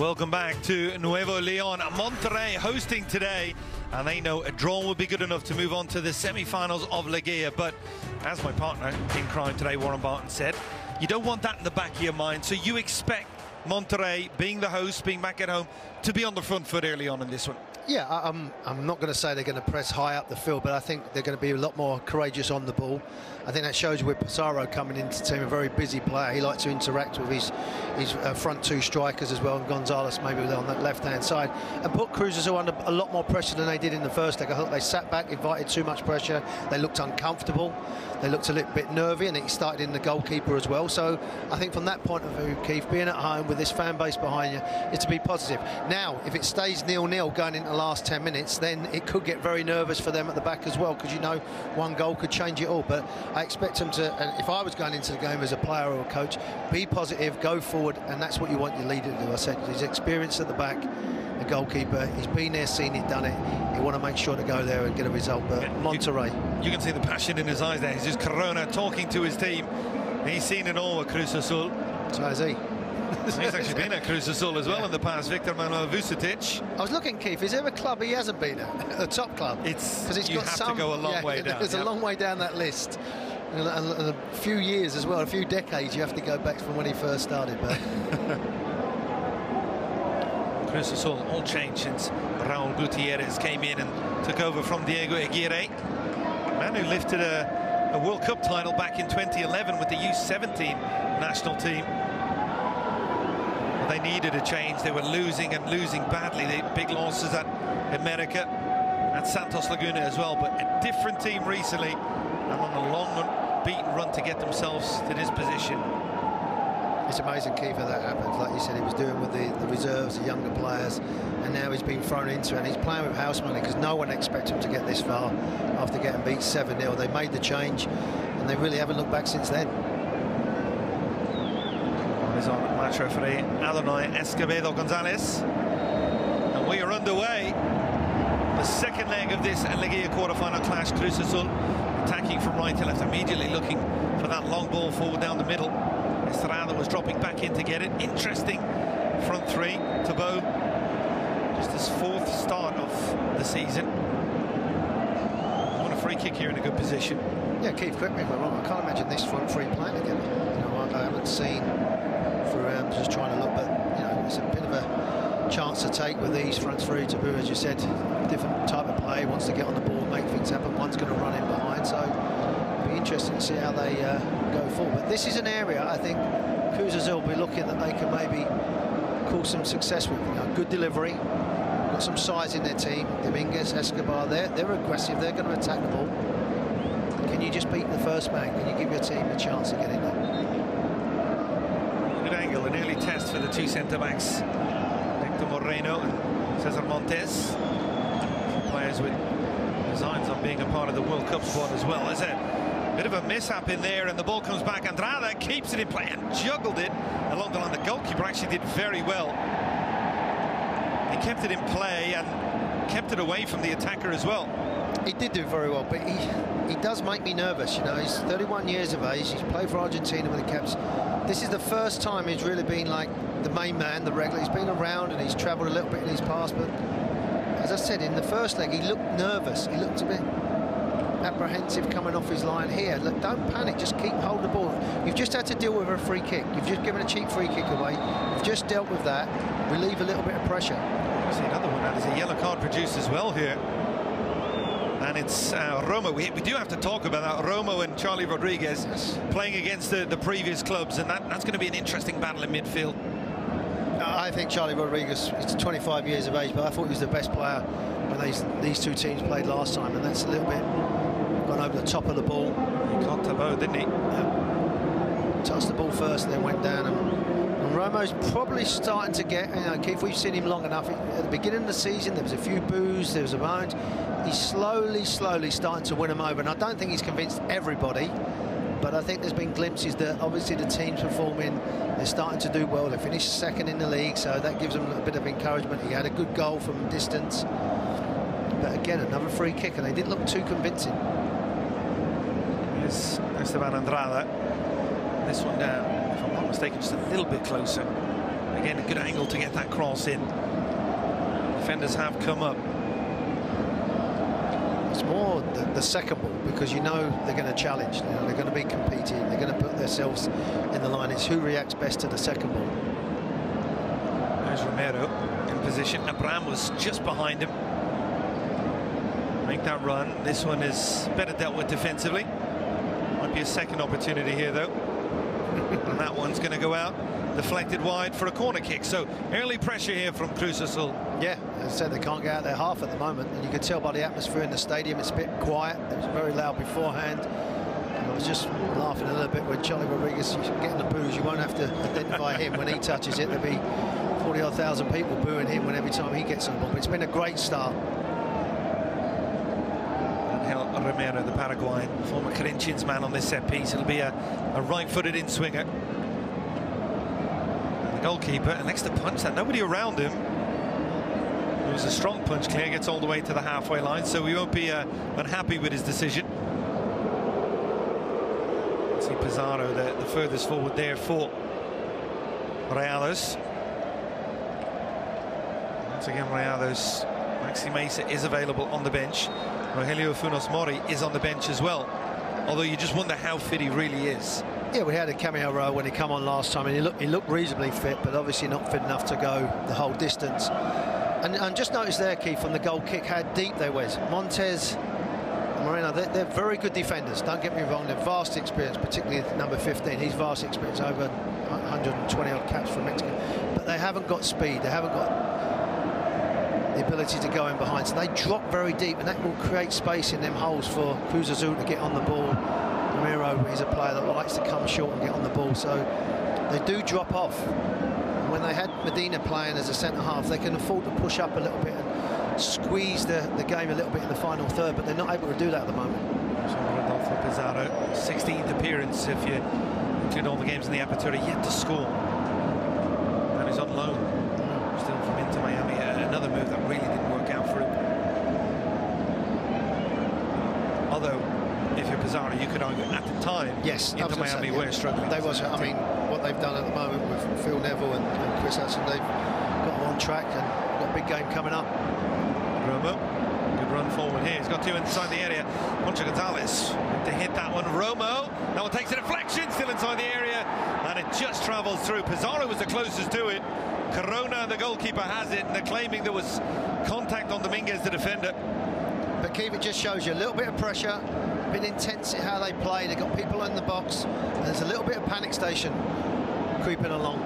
Welcome back to Nuevo Leon. Monterrey hosting today, and they know a draw would be good enough to move on to the semi-finals of Liga. But as my partner in crime today, Warren Barton, said, you don't want that in the back of your mind, so you expect Monterrey, being the host, being back at home, to be on the front foot early on in this one. Yeah, I'm not going to say they're going to press high up the field, but I think they're going to be a lot more courageous on the ball. I think that shows with Pizarro coming into the team, a very busy player. He likes to interact with his front two strikers as well, and Gonzalez maybe on that left-hand side, and put Cruz Azul under a lot more pressure than they did in the first leg. I thought they sat back, invited too much pressure. They looked uncomfortable. They looked a little bit nervy, and it started in the goalkeeper as well. So I think from that point of view, Keith, being at home with this fan base behind you is to be positive. Now, if it stays 0-0 going into the last 10 minutes, then it could get very nervous for them at the back as well, because you know one goal could change it all. But I expect them to, and if I was going into the game as a player or a coach, be positive, go forward, and that's what you want your leader to do. I said he's experienced at the back, the goalkeeper, he's been there, seen it, done it. You want to make sure to go there and get a result. But yeah, Monterrey, you can see the passion in his eyes there. He's just Corona talking to his team. He's seen it all with Cruz Azul. So has he. He's actually been at Cruz Azul as well in the past. Victor Manuel Vucetic. I was looking, Keith, is there a club he hasn't been at? A top club? Because you got to go a long way down. There's a long way down that list. And a few years as well, a few decades you have to go back from when he first started. But Cruz Azul all changed since Raul Gutierrez came in and took over from Diego Aguirre, man who lifted a World Cup title back in 2011 with the U17 national team. They needed a change. They were losing and losing badly. They had big losses at America, at Santos Laguna as well, but a different team recently, and on a long beaten run to get themselves to this position. It's amazing, Keith, how that happens. Like you said, he was doing with the reserves, the younger players, and now he's been thrown into it, and he's playing with house money because no one expected him to get this far after getting beat 7-0. They made the change, and they really haven't looked back since then. Is on match referee Adonai Escobedo Gonzalez, and we are underway. The second leg of this Liga quarter-final clash. Cruz Azul attacking from right to left, immediately looking for that long ball forward down the middle. Estrada was dropping back in to get it. Interesting front three. Tabo, just his fourth start of the season. On a free kick here in a good position. Yeah, Keith, correct me if I'm wrong. I can't imagine this front three playing together. You know, I haven't seen. Just trying to look, but you know, it's a bit of a chance to take with these front three. Taboo, as you said, different type of play, wants to get on the ball, make things happen. One's going to run in behind, so it'll be interesting to see how they go forward. But this is an area I think Cruz Azul will be looking that they can maybe cause some success with. You know, good delivery, got some size in their team. Dominguez, Escobar, they're aggressive. They're going to attack the ball. Can you just beat the first man? Can you give your team a chance to get in there? Angle, an early test for the two centre-backs, Victor Moreno and Cesar Montes, players with designs on being a part of the World Cup squad as well. There's a bit of a mishap in there, and the ball comes back. Andrada keeps it in play and juggled it along the line. The goalkeeper actually did very well. He kept it in play and kept it away from the attacker as well. He did do very well, but he does make me nervous. You know, he's 31 years of age. He's played for Argentina with the Caps. This is the first time he's really been like the main man, the regular. He's been around and he's travelled a little bit in his past, but as I said, in the first leg, he looked nervous. He looked a bit apprehensive coming off his line here. Look, don't panic, just keep hold the ball. You've just had to deal with a free kick. You've just given a cheap free kick away. You've just dealt with that. Relieve a little bit of pressure. See another one. That is a yellow card produced as well here. And it's Romo. We do have to talk about that. Romo and Charlie Rodriguez playing against the previous clubs, and that's going to be an interesting battle in midfield. I think Charlie Rodriguez is 25 years of age, but I thought he was the best player when these two teams played last time, and that's a little bit gone over the top of the ball. He caught Tabo, didn't he? Yeah. Touched the ball first and then went down. And Romo's probably starting to get, you know, Keith, we've seen him long enough. At the beginning of the season, there was a few boos, there was a moan. He's slowly starting to win them over, and I don't think he's convinced everybody, but I think there's been glimpses that obviously the team's performing. They're starting to do well. They finished second in the league, so that gives them a bit of encouragement. He had a good goal from distance, but again, another free kick, and they didn't look too convincing. Here's Esteban Andrada. This one down, if I'm not mistaken, just a little bit closer. Again, a good angle to get that cross in. Defenders have come up. It's more the second ball, because you know they're going to challenge. You know, they're going to be competing. They're going to put themselves in the line. It's who reacts best to the second ball. There's Romero in position. Abraham was just behind him. Make that run. This one is better dealt with defensively. Might be a second opportunity here, though. And that one's going to go out. Deflected wide for a corner kick. So early pressure here from Cruz Azul. Yeah, as I said, they can't get out their half at the moment, and you could tell by the atmosphere in the stadium it's a bit quiet. It was very loud beforehand. And I was just laughing a little bit when Charlie Rodriguez getting the boos. You won't have to identify him when he touches it. There'll be 40-odd thousand people booing him every time he gets on the ball. But it's been a great start. Romero, the Paraguayan, former Corinthians man on this set piece. It'll be a right-footed in-swinger. The goalkeeper elects to punch that. Nobody around him. It was a strong punch. Clear gets all the way to the halfway line, so we won't be unhappy with his decision. See Pizarro, the furthest forward there for Rayados. Once again, Rayados. Maxi Mesa is available on the bench. Rogelio Funes Mori is on the bench as well, although you just wonder how fit he really is. Yeah, we had a cameo row when he came on last time, and he looked reasonably fit, but obviously not fit enough to go the whole distance. And just notice there, Keith, on the goal kick, how deep they went. Montez, Moreno, they're very good defenders. Don't get me wrong, they're vast experience, particularly number 15. He's vast experience, over 120 odd caps for Mexico. But they haven't got speed. They haven't got the ability to go in behind, so they drop very deep, and that will create space in them holes for Cruz Azul to get on the ball. Romero is a player that likes to come short and get on the ball, so they do drop off. And when they had Medina playing as a centre-half, they can afford to push up a little bit and squeeze the game a little bit in the final third, but they're not able to do that at the moment. So Rodolfo Pizarro, 16th appearance if you include all the games in the Apertura, yet to score. And he's on loan, still from Inter Miami. Another move that really didn't work out for him. Although, if you're Pizarro, you could argue at the time, yes, Inter Miami were struggling. They was. I mean, what they've done at the moment with Phil Neville and Chris Hudson, they've got them on track and got a big game coming up. Romo, good run forward here. He's got two inside the area. Poncho Gonzalez to hit that one. Romo, that one takes a deflection, still inside the area, and it just travels through. Pizarro was the closest to it. Corona, the goalkeeper, has it, and they're claiming there was contact on Dominguez, the defender. But Keith, it just shows you a little bit of pressure, a bit intense in how they play. They've got people in the box, and there's a little bit of panic station creeping along.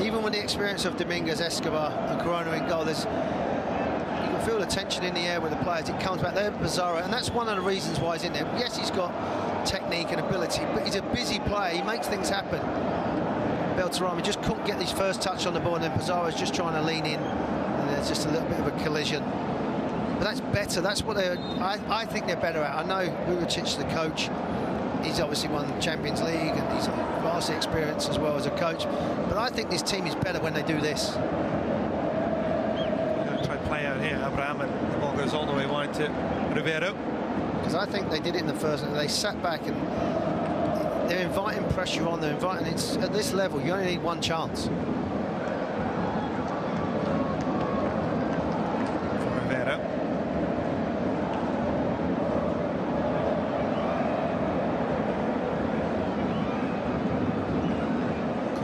Even with the experience of Dominguez, Escobar, and Corona in goal, you can feel the tension in the air with the players. It comes back there, Pizarro, and that's one of the reasons why he's in there. Yes, he's got technique and ability, but he's a busy player. He makes things happen. Beltrami just couldn't get his first touch on the ball, and then Pizarro's just trying to lean in, and there's just a little bit of a collision. But that's better. That's what I think they're better at. I know Vujacic, the coach, he's obviously won the Champions League, and he's vast experience as well as a coach. But I think this team is better when they do this. Try to play out here, Abraham, and the ball goes all the way wide to Rivero. Because I think they did it in the first, and they sat back and they're inviting pressure on. They're inviting. It's at this level, you only need one chance. From Rivero.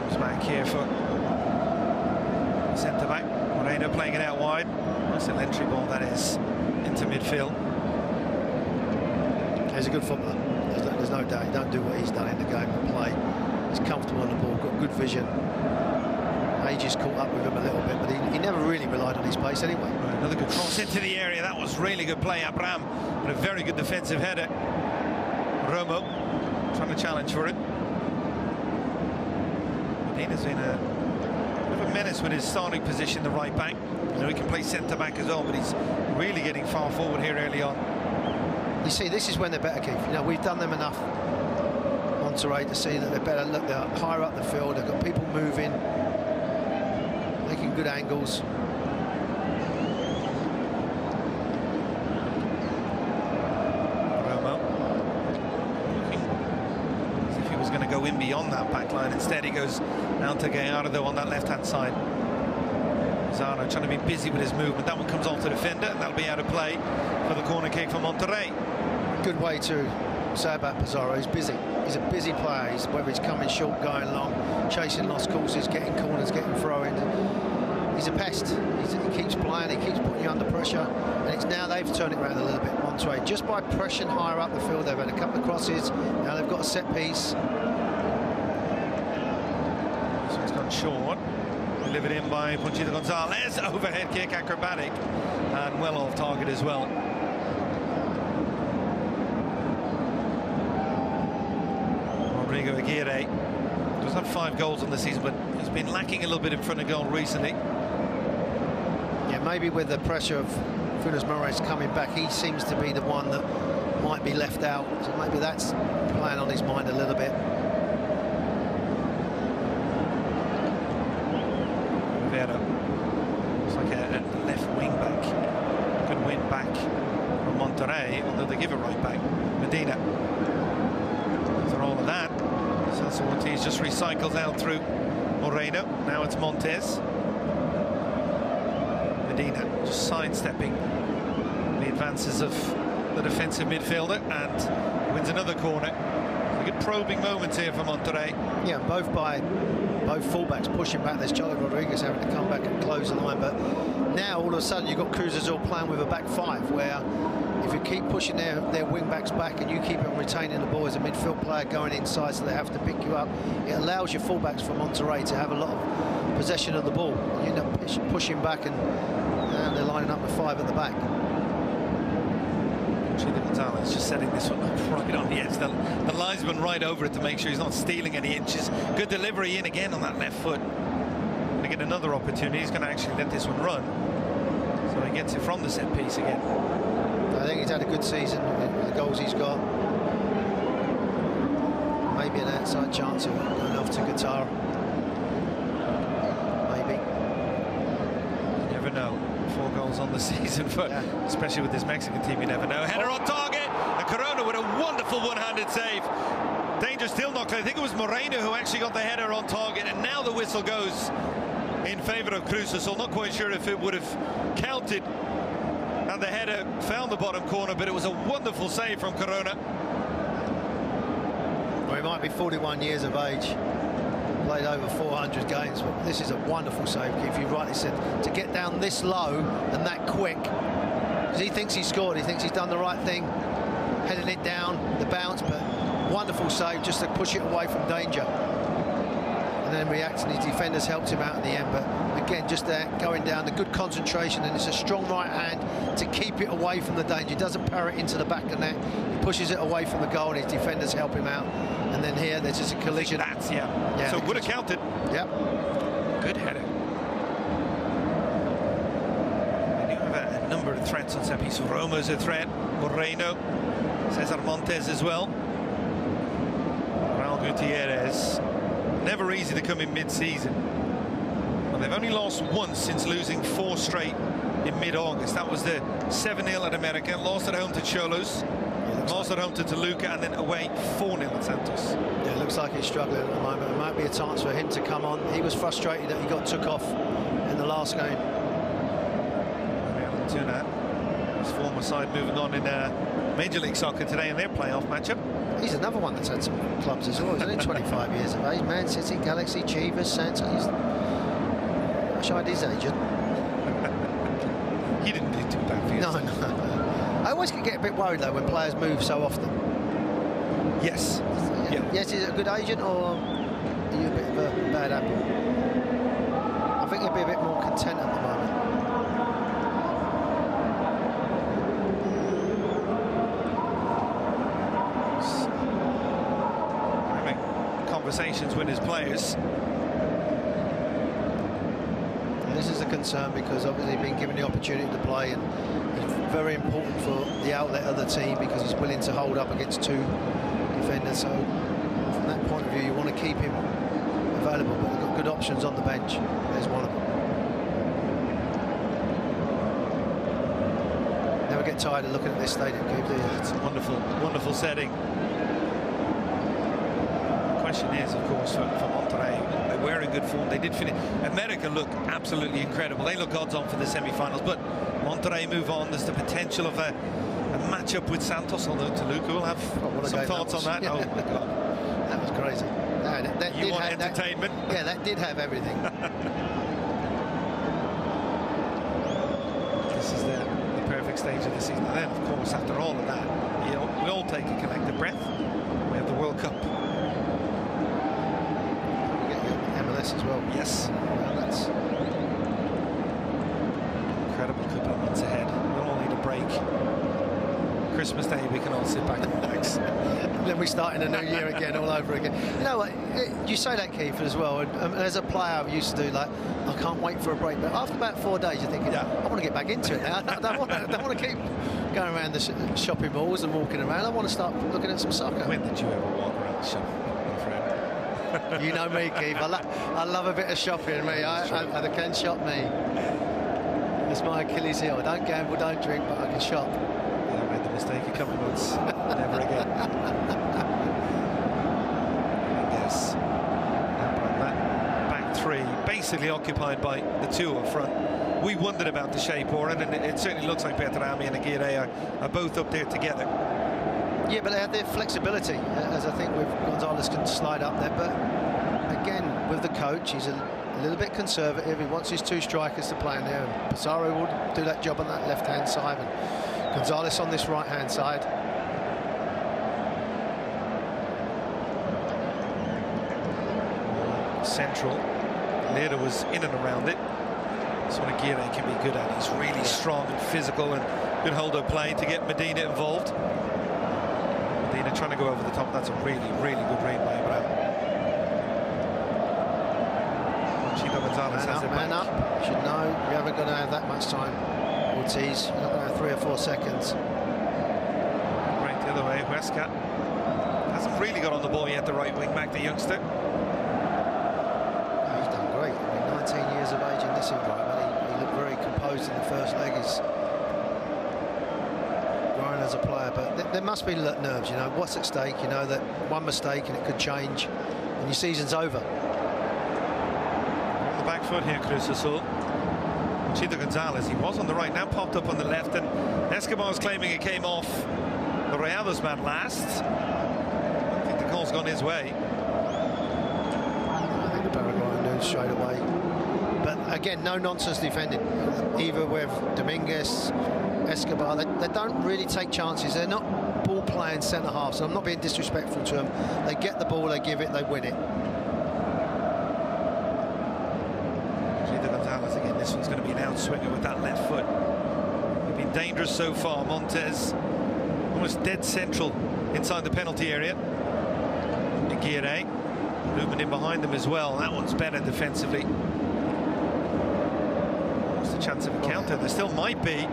Comes back here for centre back. Moreno playing it out wide. Nice little entry ball that is into midfield. He's a good footballer. There's no doubt. He don't do what he's done in the game of play. He's comfortable on the ball, got good vision. Ages caught up with him a little bit, but he never really relied on his pace anyway. Right, another good cross into the area. That was really good play. Abraham with a very good defensive header. Romo trying to challenge for it. Medina's in a bit of a menace with his starting position, the right back. You know, he can play centre back as well, but he's really getting far forward here early on. You see, this is when they're better, Keith. You know, we've done them enough, Monterrey, to see that they're better. Look, they're higher up the field. They've got people moving, making good angles. Romo looking as if he was going to go in beyond that back line. Instead, he goes out to Gallardo on that left-hand side. Zara trying to be busy with his movement. That one comes off the defender, and that'll be out of play for the corner kick for Monterrey. Good way to say about Pizarro. He's busy. He's a busy player. Whether he's coming short, going long, chasing lost courses, getting corners, getting throw-ins. He's a pest. He keeps playing, he keeps putting you under pressure, and it's now they've turned it around a little bit, Monterrey. Just by pressing higher up the field, they've had a couple of crosses, now they've got a set piece. So it's gone short. Delivered in by Ponchito Gonzalez. Overhead kick, acrobatic, and well off target as well. Rodrigo Aguirre does have 5 goals on the season, but he's been lacking a little bit in front of goal recently. Yeah, maybe with the pressure of Funes Mori coming back, he seems to be the one that might be left out. So maybe that's playing on his mind a little bit. Rivera. It's like a left wing back. Good win back from Monterrey, although they give it right back. Medina. After all of that, Celso Ortiz just recycles out through Moreno. Now it's Montes. Medina just sidestepping the advances of the defensive midfielder and wins another corner. A good probing moment here for Monterrey. Yeah, both fullbacks pushing back. There's Charlie Rodriguez having to come back and close the line, but now all of a sudden you've got Cruz Azul playing with a back 5, where if you keep pushing their wing backs back and you keep them retaining the ball as a midfield player going inside, so they have to pick you up, it allows your fullbacks from Monterrey to have a lot of possession of the ball. You end up pushing back, and they're lining up with 5 at the back. Gonzalez just setting this one up right on the edge. The linesman right over it to make sure he's not stealing any inches. Good delivery in again on that left foot. Going to get another opportunity. He's going to actually let this one run. So he gets it from the set piece again. I think he's had a good season with the goals he's got. Maybe an outside chance of going off to Guitar. Maybe. You never know. 4 goals on the season, for, especially with this Mexican team, you never know. Header on target, and Corona with a wonderful one-handed save. Danger still not clear. I think it was Moreno who actually got the header on target, and now the whistle goes in favour of Cruz Azul. Not quite sure if it would have counted, and the header found the bottom corner, but it was a wonderful save from Corona. Well, he might be 41 years of age. Played over 400 games, but this is a wonderful save, Keith. You rightly said, to get down this low and that quick, because he thinks he scored, he thinks he's done the right thing, heading it down, the bounce, but wonderful save just to push it away from danger. And then reacting, his defenders helped him out in the end, but again, just there, going down, the good concentration, and it's a strong right hand to keep it away from the danger. He doesn't parry it into the back of the net, he pushes it away from the goal, and his defenders help him out. And then here, there's just a collision. That's, yeah. So would have counted. Yep. Good header. They do have a number of threats on set piece. Roma's a threat. Moreno. Cesar Montes as well. Raul Gutierrez. Never easy to come in mid-season. Well, they've only lost once since losing 4 straight in mid-August. That was the 7-0 at America. Lost at home to Cholos. Lost at home to Toluca, and then away 4-0 at Santos. Yeah, it looks like he's struggling at the moment. It might be a chance for him to come on. He was frustrated that he got took off in the last game. Apertura, his former side, moving on in Major League Soccer today in their playoff matchup. He's another one that's had some clubs as well. He's only 25 years of age. Man City, Galaxy, Chivas, Santos. I wish I had his agent. He didn't do too bad for you. No. I always get a bit worried though when players move so often. Yes. Yeah. Yes, is it a good agent, or are you a bit of a bad apple? I think he'd be a bit more content at the moment. Having conversations with his players. And this is a concern because obviously he's been given the opportunity to play, and it's very important for the outlet of the team because he's willing to hold up against 2 defenders. So from that point of view, you want to keep him available, but they've got good options on the bench. There's one of them. Never get tired of looking at this stadium, Keith, do you? It's a wonderful, wonderful setting. The question is, of course, for Monterrey, Monterrey. They were in good form. They did finish. America look absolutely incredible. They look odds on for the semi-finals, but Monterrey move on. There's the potential of a match-up with Santos, although Toluca will have some thoughts on that. Yeah. Oh my God. That was crazy. No, that You want entertainment? Yeah, that did have everything. This is the perfect stage of the season. And then, of course, after all of that, you know, we all take a collective breath. We have the World Cup. We get the MLS as well. Yes. Well, that's incredible couple of months ahead. We'll all need a break. Christmas Day, we can all sit back and relax. Then we start in a new year again, all over again. You know what? You say that, Keith, as well. And as a player, I used to do like, I can't wait for a break. But after about 4 days, you're thinking, I want to get back into it now. I don't want to keep going around the shopping malls and walking around. I want to start looking at some soccer. When did you ever walk around the shop, my friend? You know me, Keith. I love a bit of shopping. Me, I can shop me. It's my Achilles heel. I don't gamble, don't drink, but I can shop. I made the mistake a couple of months. Never again. Yes. That back three, basically occupied by the two up front. We wondered about the shape, Oren, and it certainly looks like Bertrami and Aguirre are both up there together. Yeah, but they have their flexibility, as I think with Gonzalez can slide up there. But again, with the coach, he's a little bit conservative. He wants his two strikers to play in there. And Pizarro will do that job on that left-hand side, and Gonzalez on this right-hand side. Central. Leda was in and around it. That's what Aguirre can be good at. He's really strong and physical and good hold-up play to get Medina involved. Medina trying to go over the top. That's a really, really good read by Abraham. Chico Gonzalez has it back. Man up. You should know you haven't going to have that much time. Ortiz, you're not going to have 3 or 4 seconds. Right the other way. Huesca hasn't really got on the ball yet, the right wing back, the youngster. Oh, he's done great. I mean, 19 years of age in this environment. He looked very composed in the first leg. He's growing as a player, but there must be nerves, you know. What's at stake? You know that one mistake and it could change, and your season's over. On the back foot here, Cruz Azul. Chico Gonzalez, he was on the right, now popped up on the left, and Escobar's claiming it came off the Rayados man last. I think the call's gone his way. I think the Paraguayan knew straight away. But again, no nonsense defending. Either with Dominguez, Escobar, they don't really take chances. They're not ball playing centre half, so I'm not being disrespectful to them. They get the ball, they give it, they win it. Again, this one's going to be an outswinger with that left foot. They've been dangerous so far. Montes almost dead central inside the penalty area. Aguirre movement in behind them as well. That one's better defensively. What's the chance of a counter? There still might be.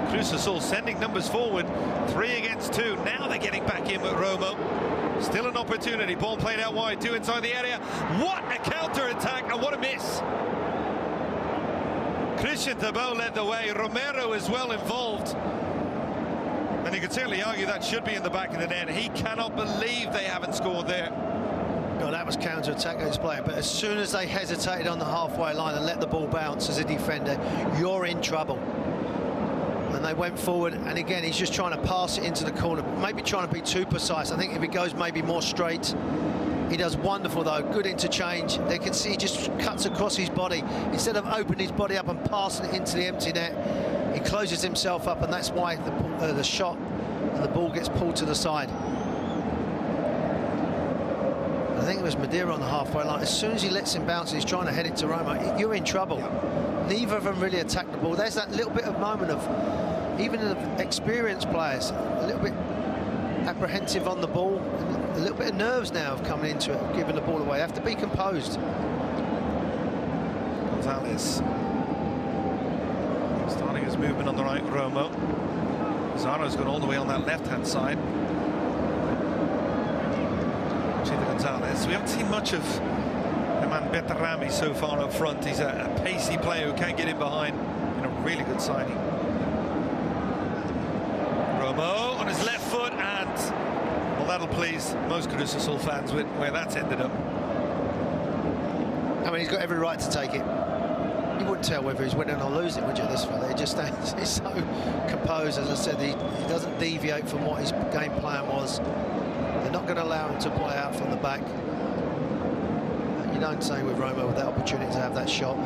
Cruz Azul sending numbers forward. 3 against 2. Now they're getting back in with Romo. Still an opportunity. Ball played out wide. 2 inside the area. What a counter attack, and what a miss. Christian Tabo led the way. Romero is well involved. And you could certainly argue that should be in the back of the net. He cannot believe they haven't scored there. No, that was counter-attack against player. But as soon as they hesitated on the halfway line and let the ball bounce as a defender, you're in trouble. And they went forward, and again, he's just trying to pass it into the corner. Maybe trying to be too precise. I think if he goes maybe more straight, he does wonderful though. Good interchange. They can see he just cuts across his body instead of opening his body up and passing it into the empty net. He closes himself up, and that's why the shot and the ball gets pulled to the side. I think it was Madeira on the halfway line. As soon as he lets him bounce, he's trying to head it to Roma. You're in trouble. Neither of them really attack the ball. There's that little bit of moment of even of experienced players a little bit apprehensive on the ball. A little bit of nerves now of coming into it, giving the ball away. Have to be composed. Gonzalez starting his movement on the right. Romo. Pizarro's gone all the way on that left-hand side. Chico Gonzalez. We haven't seen much of the man Bertrami so far up front. He's a pacey player who can get in behind. In a really good signing. Romo on his left foot, and well, that'll please most Cruz Azul fans with where that's ended up. I mean, he's got every right to take it. You wouldn't tell whether he's winning or losing, would you, this fella? He just stands, he's so composed. As I said, he doesn't deviate from what his game plan was. They're not going to allow him to play out from the back. You don't say with Roma with that opportunity to have that shot.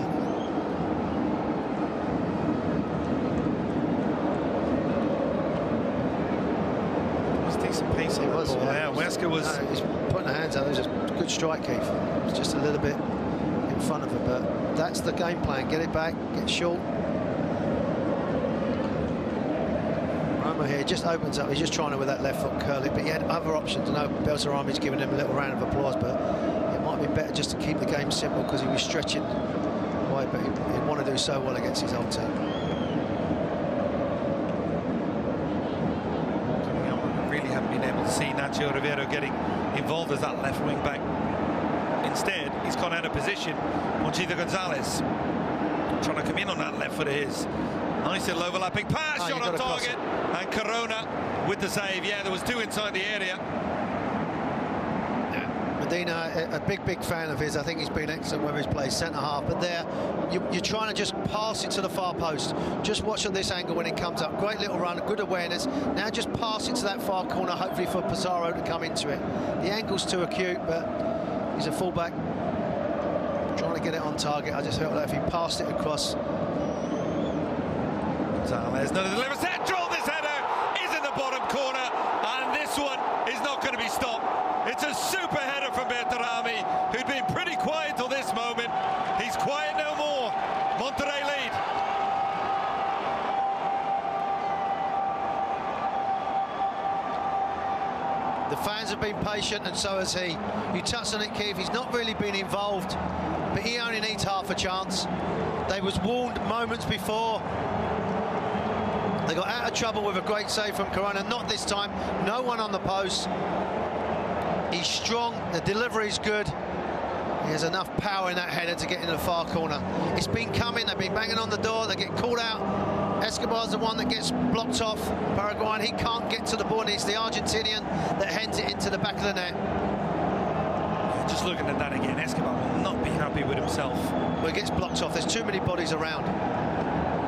Decent pace on the ball. Yeah, Wesker was... No, he's putting the hands out. It was a good strike, Keith. It was just a little bit in front of him, but that's the game plan. Get it back, get short. Roma here just opens up. He's just trying to, with that left foot, curl it, but he had other options. I know Beltrami's giving him a little round of applause, but it might be better just to keep the game simple because he was stretching away, but he'd want to do so well against his old team. See Nacho Rivero getting involved as that left wing back. Instead, he's gone out of position. Monchito Gonzalez trying to come in on that left foot of his. Nice little overlapping pass, shot on target, and Corona with the save. Yeah, there was two inside the area. Medina, a big fan of his. I think he's been excellent whether he's played centre-half, but there you're trying to just pass it to the far post. Just watch on this angle when it comes up. Great little run, good awareness. Now just pass it to that far corner, hopefully for Pizarro to come into it. The angle's too acute, but he's a fullback trying to get it on target. I just felt that if he passed it across. Gonzalez, no, delivers central. This header is in the bottom corner, and this one is not going to be stopped. It's a super header from Bertarami, who'd been pretty quiet till this moment. He's quiet no more. Monterrey lead. The fans have been patient, and so has he. You touched on it, Keith. He's not really been involved, but he only needs half a chance. They was warned moments before. They got out of trouble with a great save from Corona. Not this time. No one on the post. He's strong, the delivery's good. He has enough power in that header to get in the far corner. It's been coming, they've been banging on the door, they get called out. Escobar's the one that gets blocked off. Paraguayan, he can't get to the ball, and it's the Argentinian that heads it into the back of the net. Just looking at that again, Escobar will not be happy with himself. Well, he gets blocked off, there's too many bodies around.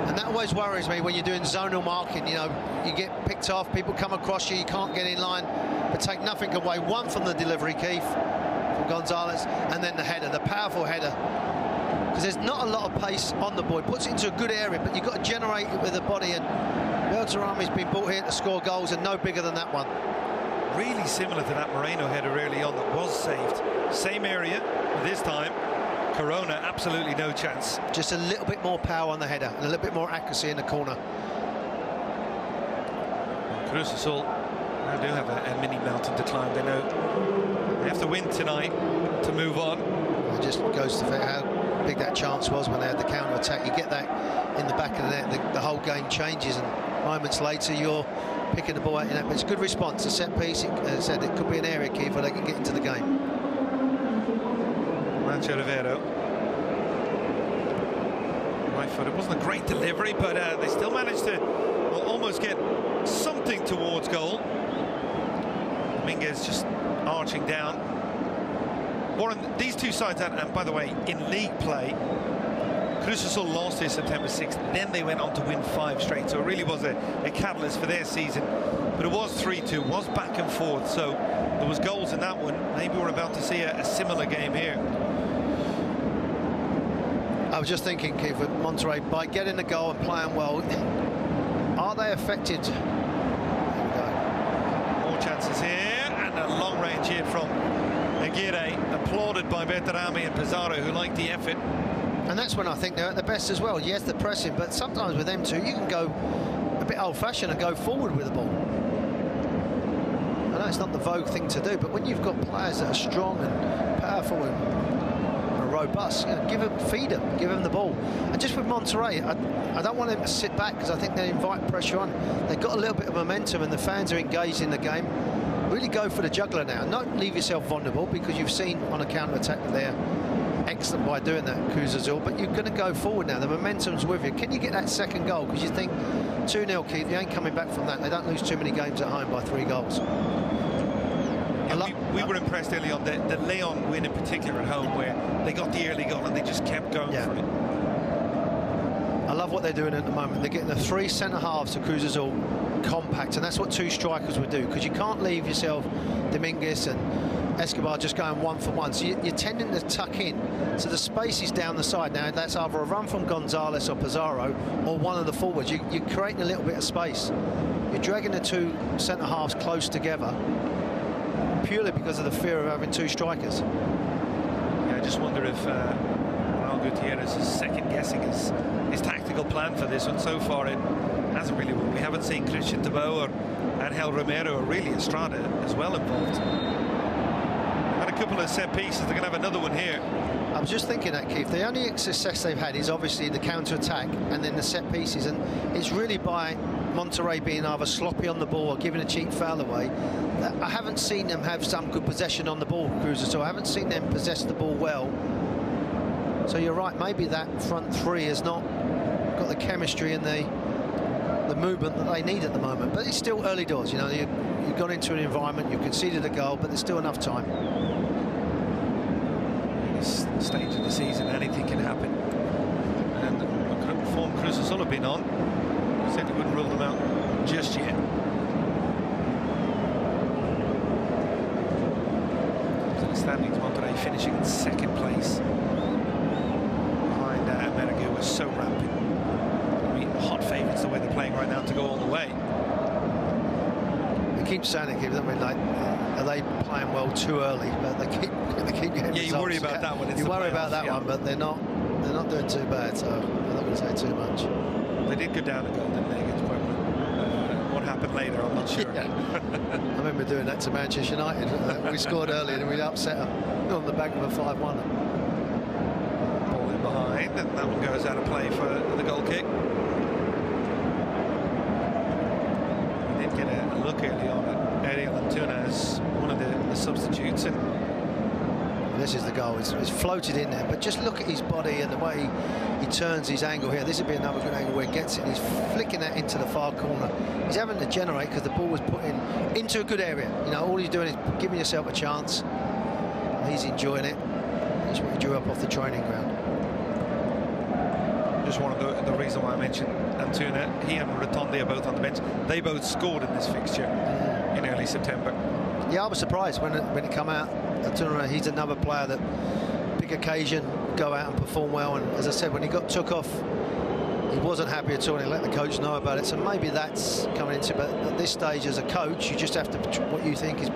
And that always worries me when you're doing zonal marking. You know, you get picked off, people come across you, you can't get in line. But take nothing away. One from the delivery, Keith, from Gonzalez, and then the header, the powerful header. Because there's not a lot of pace on the ball. It puts it into a good area, but you've got to generate it with the body. And Beltrami's been brought here to score goals, and no bigger than that one. Really similar to that Moreno header early on that was saved. Same area, but this time Corona, absolutely no chance. Just a little bit more power on the header and a little bit more accuracy in the corner. Cruz Azul now do have a mini mountain to climb. They know they have to win tonight to move on. It just goes to how big that chance was when they had the counter-attack. You get that in the back of the net, the whole game changes, and moments later you're picking the ball out in that. But it's a good response, a set piece. As I said, it could be an area, Keith, where they can get into the game. Nacho Rivero. Right foot. It wasn't a great delivery, but they still managed to almost get something towards goal. Dominguez just arching down. Warren, these two sides, and by the way, in league play, Cruz Azul lost here September 6th, then they went on to win 5 straight, so it really was a catalyst for their season. But it was 3-2, was back and forth, so there was goals in that one. Maybe we're about to see a similar game here. I was just thinking, Keith, with Monterrey, by getting the goal and playing well, are they affected? More chances here, and a long-range hit from Aguirre, applauded by Bertarami and Pizarro, who liked the effort. And that's when I think they're at the best as well. Yes, they're pressing, but sometimes with them two, you can go a bit old-fashioned and go forward with the ball. I know it's not the vogue thing to do, but when you've got players that are strong and powerful and robust, you know, feed them, give them the ball. And just with Monterrey, I don't want them to sit back, because I think they invite pressure on. They've got a little bit of momentum and the fans are engaged in the game. Really go for the juggler now. Don't leave yourself vulnerable, because you've seen on a counter-attack that they're excellent by doing that, Cruz Azul, but you're going to go forward now. The momentum's with you. Can you get that second goal? Because you think 2-0, Keith, you ain't coming back from that. They don't lose too many games at home by 3 goals. Yeah, we were impressed early on. The Leon win in particular at home, where they got the early goal and they just kept going for it. I love what they're doing at the moment. They're getting the 3 centre-halves of Cruz Azul compact, and that's what 2 strikers would do, because you can't leave yourself Dominguez and Escobar just going 1-for-1. So you're tending to tuck in. So the space is down the side. Now, that's either a run from Gonzalez or Pizarro or one of the forwards. You're creating a little bit of space. You're dragging the 2 centre-halves close together purely because of the fear of having 2 strikers. Yeah, I just wonder if Gutierrez is second-guessing his tactical plan for this one. So far it hasn't really worked. We haven't seen Christian Tabo or Angel Romero or really Estrada as well involved. Had a couple of set pieces. They're going to have another one here. I was just thinking that, Keith, the only success they've had is obviously the counter-attack and then the set pieces, and it's really by Monterrey being either sloppy on the ball or giving a cheap foul away. I haven't seen them have some good possession on the ball, Cruz, so I haven't seen them possess the ball well. So you're right, maybe that front 3 has not got the chemistry and the movement that they need at the moment. But it's still early doors, you know. You've gone into an environment, you've conceded a goal, but there's still enough time. This stage of the season, anything can happen. And the form Cruz Azul have been on, certainly wouldn't rule them out just yet. Standings, Monterrey finishing in 2nd place. America was so rampant. I mean, hot favourites the way they're playing right now to go all the way. They keep saying it, I mean, like, are they playing well too early? But they keep getting results. You worry about that one. You worry about that one, but they're not doing too bad. So I'm not going to say too much. They did go down a goal, didn't they, against Puebla? What happened later, I'm not sure. I remember doing that to Manchester United. We scored early and we upset them on the back of a 5-1. Behind, and that one goes out of play for the goal kick. We did get a look early on at Ariel Antuna as one of the substitutes, and this is the goal. It's floated in there, but just look at his body and the way he turns his angle here. This would be another good angle where he gets it. He's flicking that into the far corner. He's having to generate because the ball was put into a good area. You know, all he's doing is giving yourself a chance. And he's enjoying it. That's what he drew up off the training ground. Just one of the reason why I mentioned Antuna, he and Rotondi are both on the bench. They both scored in this fixture in early September. Yeah, I was surprised when it came out. Antuna, he's another player that big occasion, go out and perform well. And as I said, when he got took off, he wasn't happy at all. And he let the coach know about it. So maybe that's coming into. But at this stage, as a coach, you just have to what you think is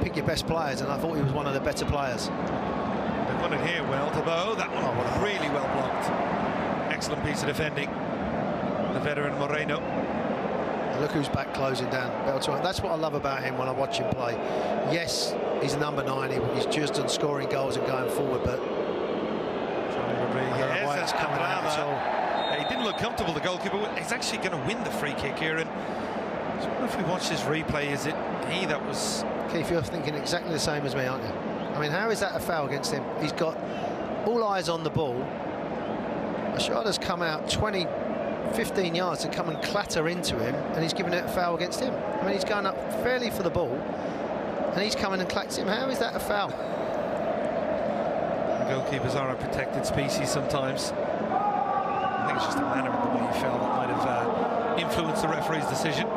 pick your best players. And I thought he was one of the better players. They've won it here well. Tabo, that one really well blocked. Excellent piece of defending. The veteran Moreno. And look who's back closing down. That's what I love about him when I watch him play. Yes, he's a number 9. He's just on scoring goals and going forward, but Rodriguez coming out. He didn't look comfortable, the goalkeeper. He's actually going to win the free kick here. And I wonder if we watch this replay, is it he that was... Keith, you're thinking exactly the same as me, aren't you? I mean, how is that a foul against him? He's got all eyes on the ball. Estrada's come out 15 yards to come and clatter into him, and he's given it a foul against him. I mean, he's going up fairly for the ball, and he's coming and clats him. How is that a foul? The goalkeepers are a protected species sometimes. I think it's just a manner of the way he fell that might have influenced the referee's decision.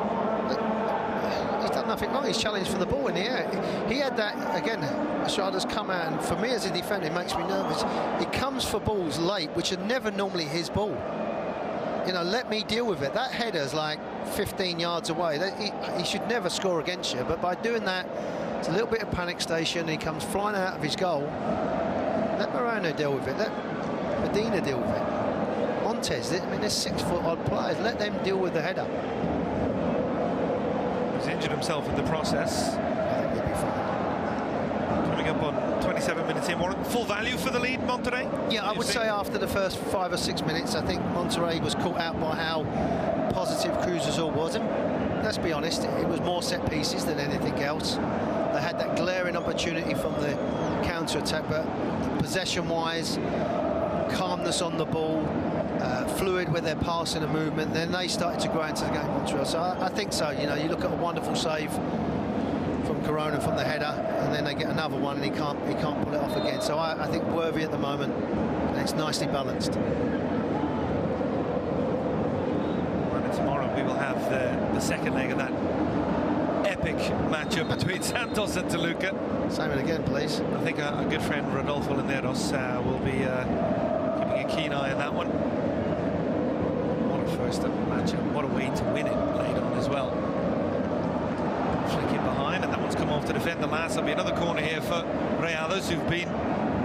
He's done nothing wrong. He's challenged for the ball in the air. He had that, again, Estrada's come out, and for me as a defender, it makes me nervous. He comes for balls late, which are never normally his ball. You know, let me deal with it. That header's like 15 yards away. He should never score against you, but by doing that, it's a little bit of panic station. He comes flying out of his goal. Let Moreno deal with it. Let Medina deal with it. Montes, I mean, there's 6-foot-odd players. Let them deal with the header. He's injured himself in the process. I think he'll be fine. Coming up on 27 minutes in. Full value for the lead, Monterrey? Yeah, I would say after the first 5 or 6 minutes, I think Monterrey was caught out by how positive Cruz Azul was. And let's be honest, it was more set pieces than anything else. They had that glaring opportunity from the counter-attack, but possession-wise, calmness on the ball, fluid with their passing and movement, then they started to grow into the game, Montreal. So I think so. You know, you look at a wonderful save from Corona from the header, and then they get another one, and he can't pull it off again. So I think worthy at the moment, and it's nicely balanced. And tomorrow we will have the second leg of that epic matchup between Santos and Toluca. Same it again, please. I think our good friend Rodolfo Landeros will be keeping a keen eye on that one. What a first matchup. What a way to win it late on as well. Flicking behind, and that one's come off to defend the last. There'll be another corner here for Rayados, who've been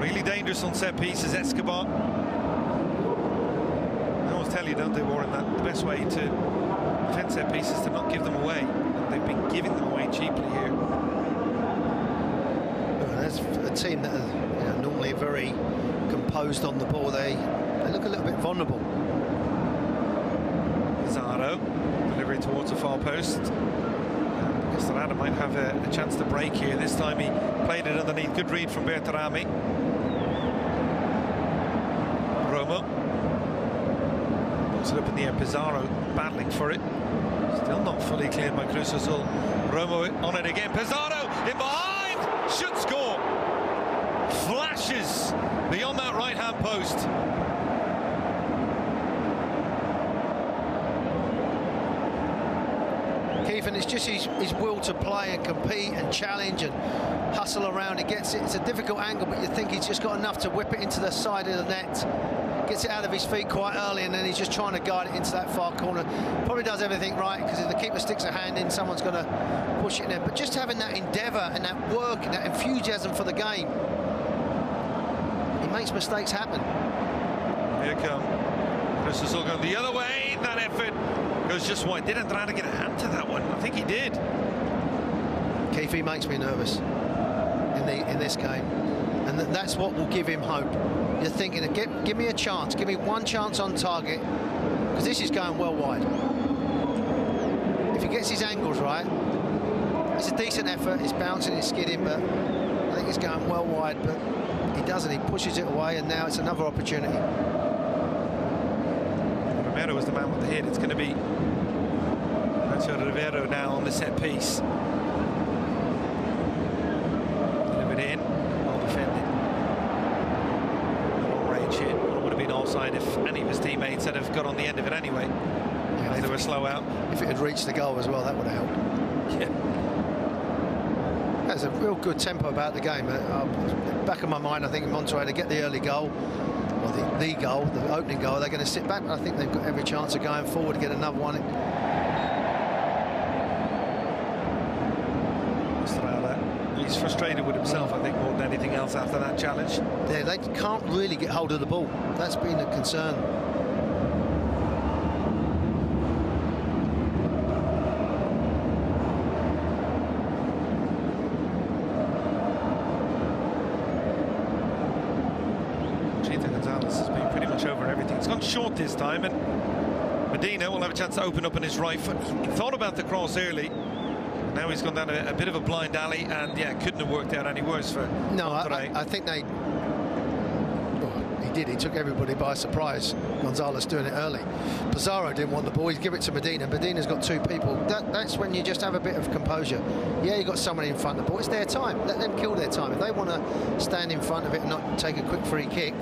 really dangerous on set pieces. Escobar. I always tell you, don't they, Warren, that the best way to defend set pieces is to not give them away. And they've been giving them away cheaply here. That's a team that are normally very composed on the ball. They look a little bit vulnerable. Pizarro, delivery towards the far post. Estrada might have a chance to break here. This time he played it underneath. Good read from Bertarami. Romo. Balls it up in the air. Pizarro battling for it. Still not fully cleared by Cruz Azul. Romo on it again. Pizarro in behind. Should score. Flashes beyond that right-hand post. Keith, and it's just his will to play and compete and challenge and hustle around. He gets it. It's a difficult angle, but you think he's just got enough to whip it into the side of the net. Gets it out of his feet quite early, and then he's just trying to guide it into that far corner. Probably does everything right, because if the keeper sticks a hand in, someone's going to push it in there. But just having that endeavour and that work and that enthusiasm for the game, he makes mistakes happen. Here come Cruz Azul going the other way. That effort goes just wide. Did Andrade get a hand to that one? I think he did. Keith, he makes me nervous in this game, and that's what will give him hope. You're thinking, give me a chance, give me one chance on target, because this is going well wide. If he gets his angles right, it's a decent effort. It's bouncing, it's skidding, but I think it's going well wide. But he doesn't. He pushes it away, and now it's another opportunity. Romero was the man with the hit. It's going to be Nacho Rivero now on the set piece. Delivered in, well defended. Long range hit. Well, it would have been offside if any of his teammates had have got on the end of it anyway. Yeah, as they were slow out. If it had reached the goal as well, that would have helped. Yeah. There's a real good tempo about the game. Back of my mind, I think Monterrey to get the early goal, or the goal, the opening goal, they're going to sit back. I think they've got every chance of going forward to get another one. He's frustrated with himself, I think, more than anything else after that challenge. Yeah, they can't really get hold of the ball. That's been a concern. Has been pretty much over everything. It's gone short this time, and Medina will have a chance to open up on his right foot. He thought about the cross early. Now he's gone down a bit of a blind alley, and yeah, couldn't have worked out any worse for Monterrey. I think he did. He took everybody by surprise. Gonzalez doing it early. Pizarro didn't want the ball. He's give it to Medina. Medina's got two people. That's when you just have a bit of composure. Yeah, you got someone in front of the ball. It's their time. Let them kill their time. If they want to stand in front of it and not take a quick free kick.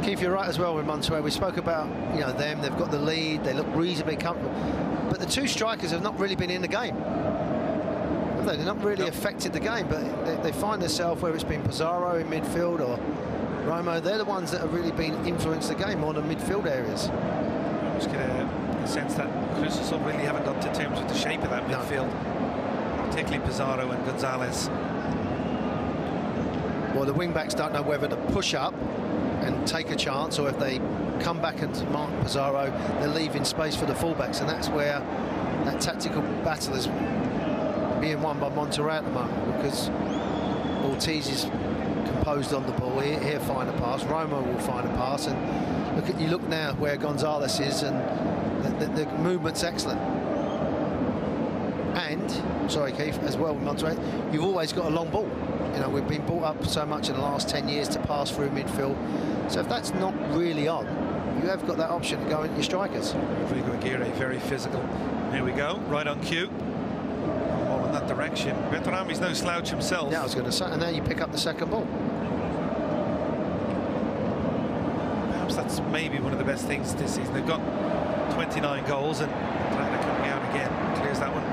Keith, you're right as well with Monterrey. We spoke about them. They've got the lead. They look reasonably comfortable. But the two strikers have not really been in the game. Have they? They're not really affected the game. But they find themselves, whether it's been Pizarro in midfield or Romo, they're the ones that have really been influenced the game more than midfield areas. I just get a sense that Cruz Azul really haven't got to terms with the shape of that midfield, particularly Pizarro and Gonzalez. Well, the wing-backs don't know whether to push up and take a chance, or if they come back and mark Pizarro, they're leaving space for the fullbacks, and that's where that tactical battle is being won by Monterrey at the moment, because Ortiz is composed on the ball. He'll find a pass. Romo will find a pass, and look now where Gonzalez is, and the movement's excellent. And sorry, Keith, as well with Monterrey, you've always got a long ball. We've been brought up so much in the last 10 years to pass through midfield. So if that's not really on, you have got that option to go into your strikers. Rodrigo Aguirre, very physical. Here we go, right on cue. Ball in that direction. Bertrammi's no slouch himself. Yeah, I was going to say, and now you pick up the second ball. Perhaps that's maybe one of the best things this season. They've got 29 goals, and Atlanta coming out again clears that one.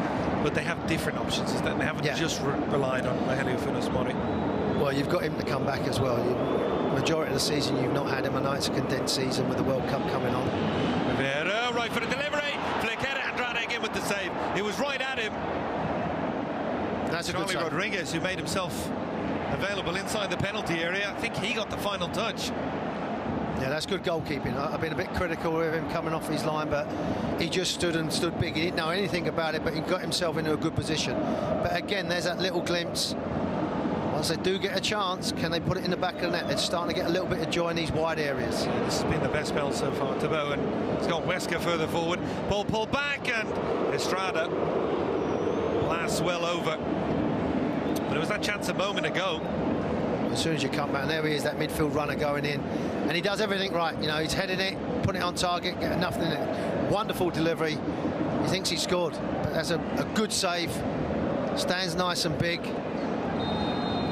But they have different options. They haven't just relied on Rogelio Funes Mori. Well, you've got him to come back as well. Majority of the season you've not had him. I know it's a condensed season with the World Cup coming on. Rivera, right for the delivery. Flickera, Andrade again with the save. It was right at him. That's a good Charlie save. Rodriguez, who made himself available inside the penalty area. I think he got the final touch. Yeah, that's good goalkeeping. I've been a bit critical of him coming off his line, but he just stood big. He didn't know anything about it, but he got himself into a good position. But again, there's that little glimpse. Once they do get a chance, can they put it in the back of the net? They're starting to get a little bit of joy in these wide areas. Yeah, this has been the best spell so far. Tabo, and it's got Huesca further forward. Ball pulled back, and Estrada blasts well over. But it was that chance a moment ago. As soon as you come back, and there he is, that midfield runner going in, and he does everything right. You know, he's heading it, putting it on target, getting nothing in it. Wonderful delivery. He thinks he scored, but that's a good save. Stands nice and big.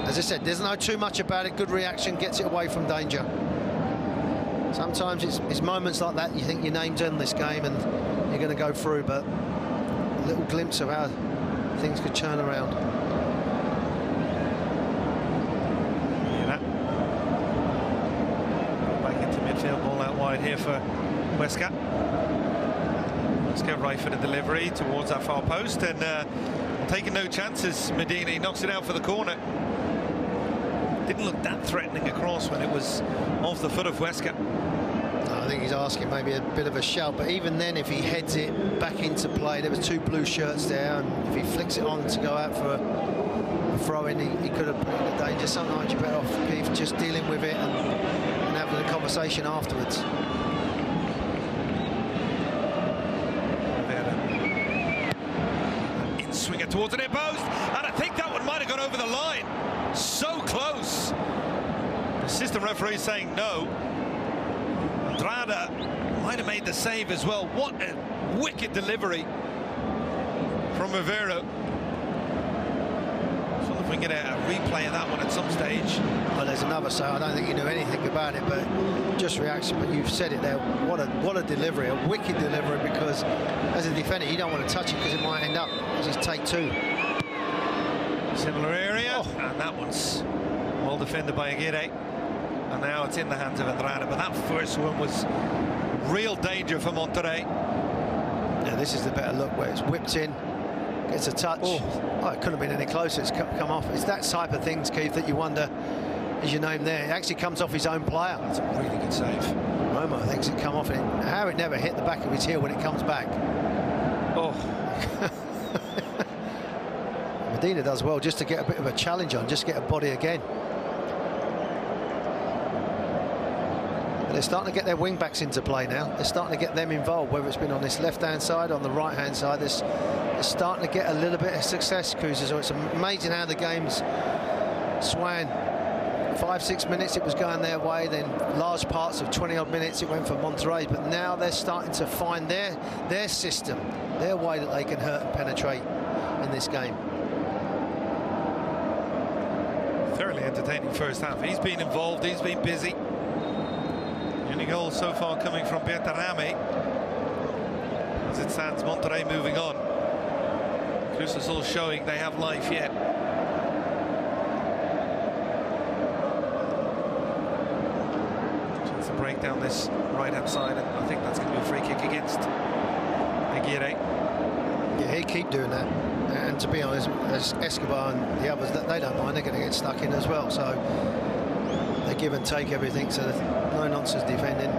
As I said, doesn't know too much about it. Good reaction, gets it away from danger. Sometimes it's moments like that you think your name's in this game and you're going to go through, but a little glimpse of how things could turn around. Ball out wide here for Huesca. Huesca right for the delivery towards that far post, and taking no chances. Medina, he knocks it out for the corner. Didn't look that threatening across when it was off the foot of Huesca. I think he's asking maybe a bit of a shout, but even then, if he heads it back into play, there was two blue shirts there, and if he flicks it on to go out for a throw-in, he could have put it in danger. Sometimes you're better off, Keith, just dealing with it and having a conversation afterwards. In swinger towards the near post, and I think that one might have gone over the line. So close. The assistant referee saying no. Andrade might have made the save as well. What a wicked delivery from Rivera. So if we can get a replay of that one at some stage. Well, there's another save. I don't think you knew anything about it, but just reaction. But you've said it there. What a delivery, a wicked delivery, because as a defender you don't want to touch it because it might end up as his take two. Similar area, and that one's well defended by Aguirre. And now it's in the hands of Andrade, but that first one was real danger for Monterrey. Yeah, this is the better look where it's whipped in, gets a touch. Oh, it couldn't have been any closer. It's come off. It's that type of things, Keith, that you wonder, is your name there? It actually comes off his own player. That's a really good save. Romo thinks it come off it. How it never hit the back of his heel when it comes back. Oh. Medina does well just to get a bit of a challenge on, just get a body again. They're starting to get their wing backs into play now. They're starting to get them involved, whether it's been on this left-hand side, on the right-hand side. They're starting to get a little bit of success, Cruz Azul. It's amazing how the game's swung. 5-6 minutes it was going their way, then large parts of 20-odd minutes it went for Monterrey, but now they're starting to find their system, their way that they can hurt and penetrate in this game. Thoroughly entertaining first half. He's been involved, he's been busy. Only goal so far coming from Bertrammi. As it stands, Monterrey moving on. Cruz Azul showing they have life yet. Chance to break down this right-hand side, and I think that's going to be a free kick against Aguirre. Yeah, he'd keep doing that. And to be honest, as Escobar and the others, they don't mind. They're going to get stuck in as well. So they give and take everything, so no nonsense defending.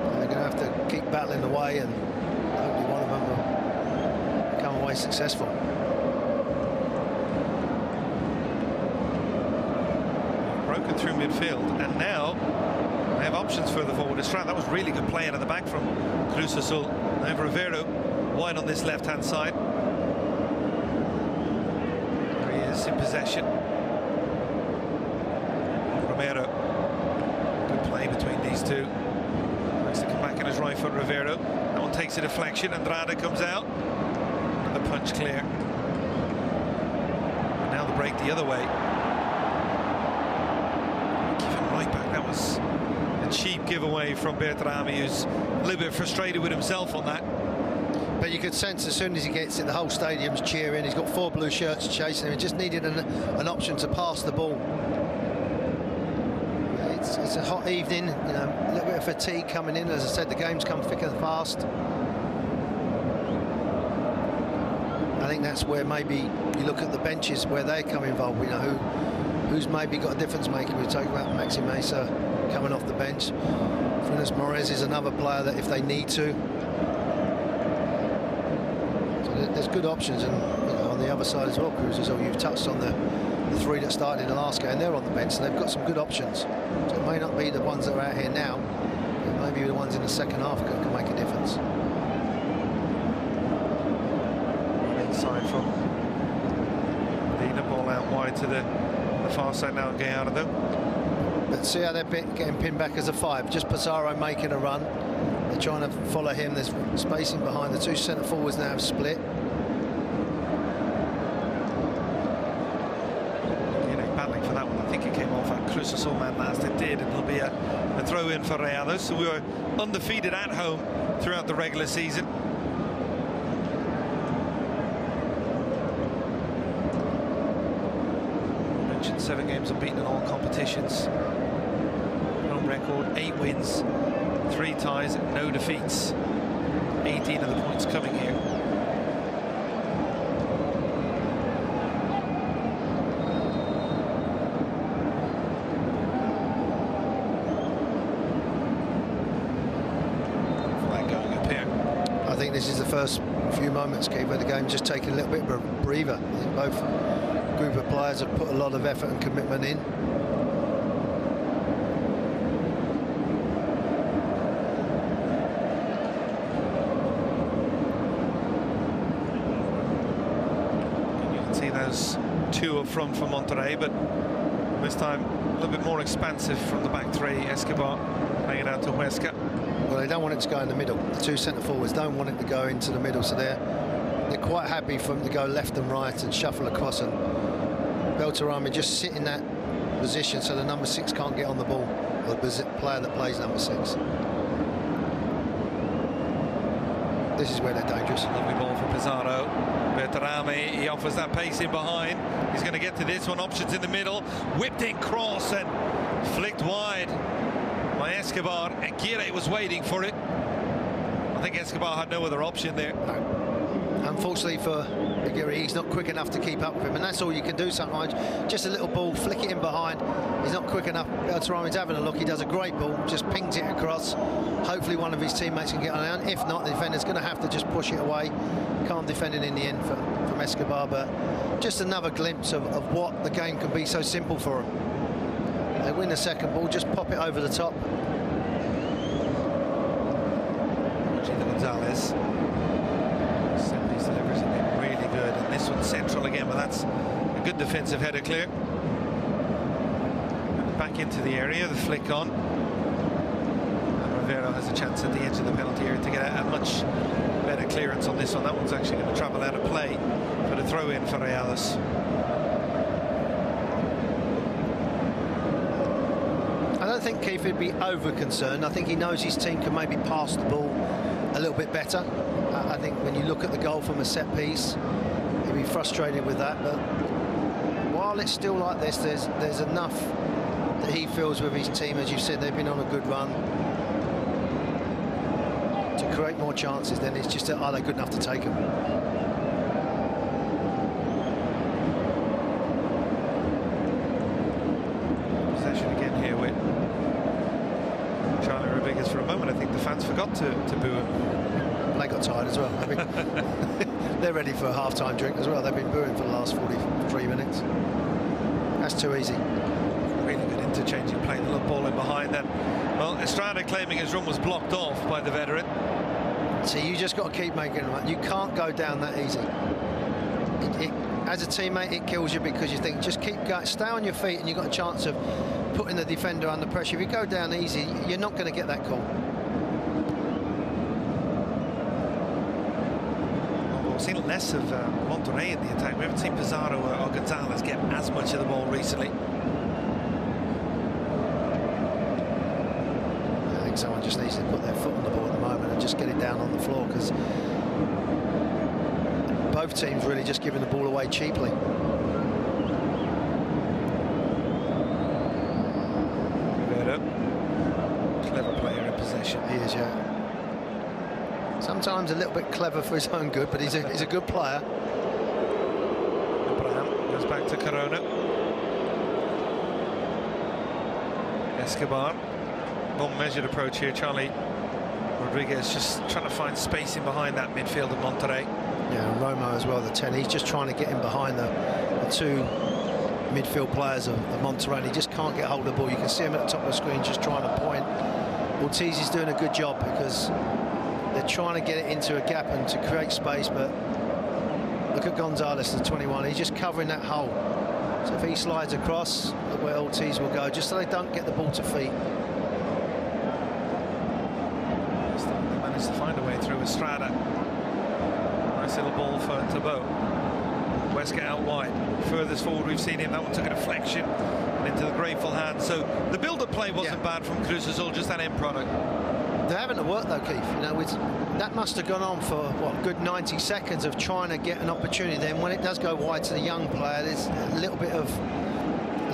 And they're going to have to keep battling away, and hopefully one of them will come away successful. Broken through midfield, and now they have options further forward. Estrada, that was really good play out of the back from Cruz Azul. Now Rivera wide on this left-hand side. There he is in possession. Romero play between these two. Likes to come back in his right foot, Rivero. That one takes a deflection. Andrade comes out. And the punch clear. And now the break the other way. Give him right back. That was a cheap giveaway from Bertrami, who's a little bit frustrated with himself on that. But you could sense as soon as he gets it, the whole stadium's cheering. He's got 4 blue shirts chasing him. He just needed an option to pass the ball. It's a hot evening, you know, a little bit of fatigue coming in. As I said, the game's come thick and fast. I think that's where maybe you look at the benches where they come involved. You know, who's maybe got a difference maker. We talk about Maxi Mesa coming off the bench. Funes Mori is another player that if they need to. There's good options, and you know, on the other side as well, Cruz Azul, you've touched on the 3 that started in the last game. They're on the bench, and they've got some good options. So it may not be the ones that are out here now, it may be the ones in the second half that can make a difference. Inside from Dina, ball out wide to the far side now, Gallardo. But see how they're getting pinned back as a 5. Just Pizarro making a run. They're trying to follow him. There's spacing behind. The 2 centre forwards now have split. Battling for that one. I think it came off at Cruz Azul man last. It did, and it'll be a throw in for Rayados. So we were undefeated at home throughout the regular season. I mentioned 7 games unbeaten in all competitions. Home record 8 wins. 3 ties, no defeats. 18 of the points coming here. Flag going up here. I think this is the first few moments, Keith, where the game just taking a little bit of a breather. I think both group of players have put a lot of effort and commitment in. Those 2 up front for Monterrey, but this time a little bit more expansive from the back 3. Escobar playing it out to Huesca. Well, they don't want it to go in the middle. The 2 centre forwards don't want it to go into the middle, so they're quite happy for them to go left and right and shuffle across, and Beltrami just sit in that position so the number 6 can't get on the ball, or the player that plays number 6. This is where they're dangerous. Lovely ball for Pizarro. Bertrami, he offers that pace in behind. He's going to get to this one. Options in the middle. Whipped in cross and flicked wide by Escobar. Aguirre was waiting for it. I think Escobar had no other option there. No. Unfortunately for Aguirre, he's not quick enough to keep up with him, and that's all you can do sometimes. Just a little ball, flick it in behind. He's not quick enough. Beltrami's having a look. He does a great ball, just pings it across. Hopefully one of his teammates can get on down. If not, the defender's going to have to just push it away. Can't defend it in the end from Escobar, but just another glimpse of what the game can be so simple for them. They win the second ball, just pop it over the top. Gonzalez. These deliveries have been really good, and this one's central again, but that's a good defensive header clear. Back into the area, the flick on. And Rivero has a chance at the edge of the penalty area to get a much better clearance on this one. That one's actually going to travel out of play for the throw in for Rayados. I don't think Keith would be over concerned. I think he knows his team can maybe pass the ball a little bit better. I think when you look at the goal from a set piece, he'd be frustrated with that. But while it's still like this, there's enough that he feels with his team. As you said, they've been on a good run to create more chances. Then it's just, are they good enough to take them? Possession again here with Charlie Rodriguez for a moment. I think the fans forgot to boo him. They got tired as well. I mean, they're ready for a half-time drink as well. They've been booing for the last 43 minutes. That's too easy. Really good interchanging play. The little ball in behind then. Well, Estrada claiming his run was blocked off by the veteran. So you just got to keep making them. You can't go down that easy. as a teammate, it kills you because you think just keep going, stay on your feet, and you've got a chance of putting the defender under pressure. If you go down easy, you're not going to get that call. Well, we've seen less of Monterrey in the attack. We haven't seen Pizarro or Gonzalez get as much of the ball recently. I think someone just needs to put their foot on the ball at the moment and just get it down on the floor, because both teams really just giving the ball away cheaply. Clever player in possession. He is, yeah. Sometimes a little bit clever for his own good, but he's a good player. Abraham goes back to Corona. Escobar. More measured approach here. Charlie Rodriguez just trying to find spacing behind that midfield of Monterrey. Yeah, and Romo as well, the 10. He's just trying to get in behind the two midfield players of Monterrey. He just can't get hold of the ball. You can see him at the top of the screen just trying to point. Ortiz is doing a good job because they're trying to get it into a gap and to create space, but look at Gonzalez, the 21. He's just covering that hole. So if he slides across, look where Ortiz will go, just so they don't get the ball to feet. They managed to find a way through Estrada. Nice little ball for Tabo. Huesca out wide. Furthest forward we've seen him. That one took a deflection and into the grateful hand. So the build-up play wasn't bad from Cruz Azul, just that end product. They're having to work though, Keith. You know, that must have gone on for what, a good 90 seconds of trying to get an opportunity. Then when it does go wide to the young player, there's a little bit of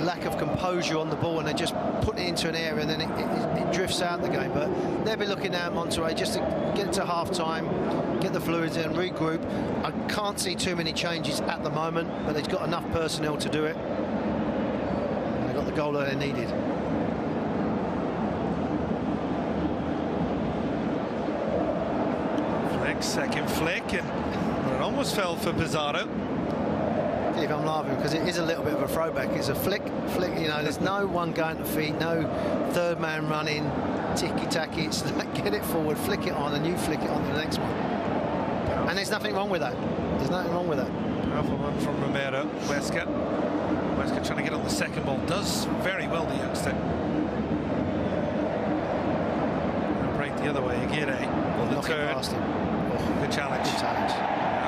lack of composure on the ball, and they just put it into an area, and then it drifts out the game. But they'll be looking now at Monterrey just to get it to half-time, get the fluids in, regroup. I can't see too many changes at the moment, but they've got enough personnel to do it. And they got the goal that they needed. Second flick, and it almost fell for Pizarro. If I'm laughing because it is a little bit of a throwback. It's a flick, you know, there's no one going to feet, no third man running, ticky-tacky. It's like get it forward, flick it on, and you flick it on to the next one. And there's nothing wrong with that. There's nothing wrong with that. Powerful one from Romero. Huesca trying to get on the second ball. Does very well, the youngster. Break the other way, Aguirre. The turn. Past him. Good challenge. Good challenge.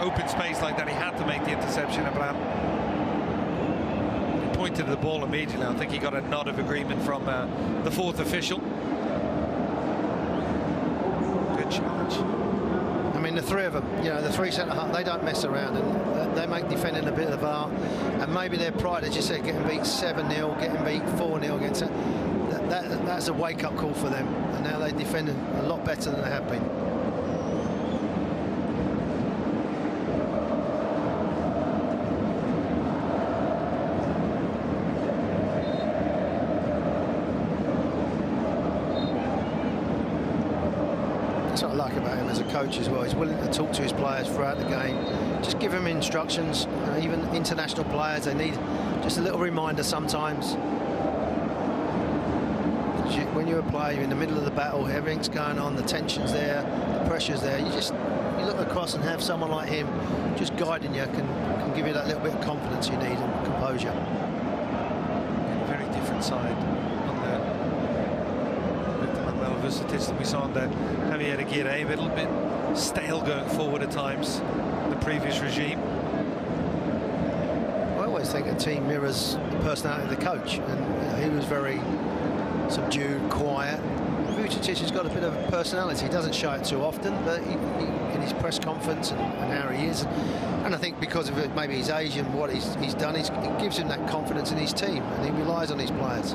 Open space like that, he had to make the interception. Abraham. He pointed to the ball immediately. I think he got a nod of agreement from the fourth official. Good challenge. I mean, the three of them, you know, the three centre-half, they don't mess around, and they make defending a bit of art. And maybe their pride, as you said, getting beat 7-0, getting beat 4-0 against it. That's a wake-up call for them, and now they defend a lot better than they have been. That's what I like about him as a coach as well. He's willing to talk to his players throughout the game, just give them instructions. Even international players, they need just a little reminder sometimes. When you're a player, you're in the middle of the battle, everything's going on, the tension's there, the pressure's there. You look across and have someone like him just guiding you can give you that little bit of confidence you need and composure. A very different side on the Manuel Vucetich that we saw on the Javier Aguirre, a little bit stale going forward at times, the previous regime. I always think a team mirrors the personality of the coach, and he was very subdued, quiet. Vucetich has got a bit of a personality. He doesn't show it too often, but in his press conference and how he is, and I think because of it, maybe his age and what he's done, it gives him that confidence in his team, and he relies on his players.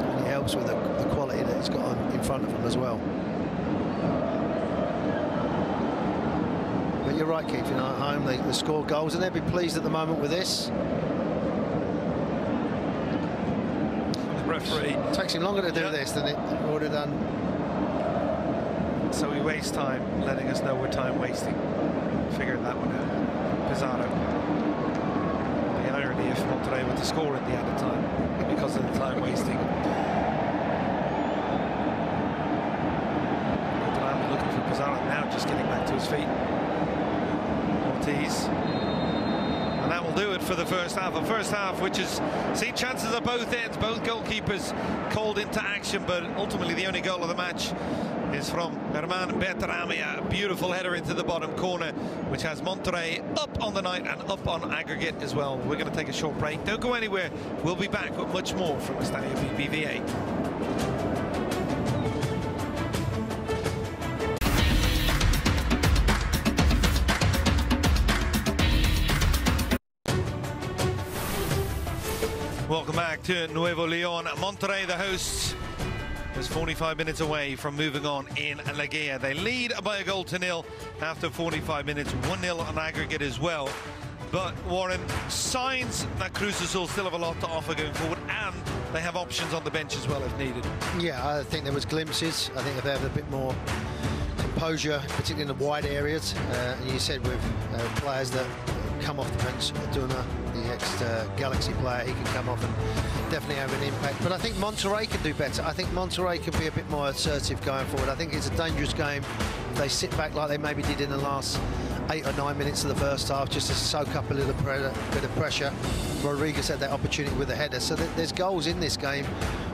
And he helps with the quality that he's got in front of him as well. But you're right, Keith. You know, at home they score goals, and they'll be pleased at the moment with this. Referee. It takes him longer to do this than it would have done. So he wastes time, letting us know we're time wasting. Figured that one out. Pizarro. The irony if Monterrey were to score in the added time because of the time wasting. Looking for Pizarro now, just getting back to his feet. Ortiz. And that will do it for the first half. A first half which has seen chances at both ends, both goalkeepers called into action, but ultimately the only goal of the match is from Herman Berterame, a beautiful header into the bottom corner, which has Monterrey up on the night and up on aggregate as well. We're going to take a short break. Don't go anywhere. We'll be back with much more from Estadio BBVA. Welcome back to Nuevo León. Monterrey, the hosts, is 45 minutes away from moving on in Leguía. They lead by a goal to nil after 45 minutes, 1-0 on aggregate as well. But Warren, signs that Cruz Azul still have a lot to offer going forward, and they have options on the bench as well if needed. Yeah, I think there was glimpses. I think if they have a bit more composure, particularly in the wide areas, and you said with players that come off the bench, Apertura, the ex-Galaxy player, he can come off and definitely have an impact. But I think Monterrey can do better. I think Monterrey can be a bit more assertive going forward. I think it's a dangerous game if they sit back like they maybe did in the last 8 or 9 minutes of the first half, just to soak up a little bit of pressure. Rodriguez had that opportunity with a header, so there's goals in this game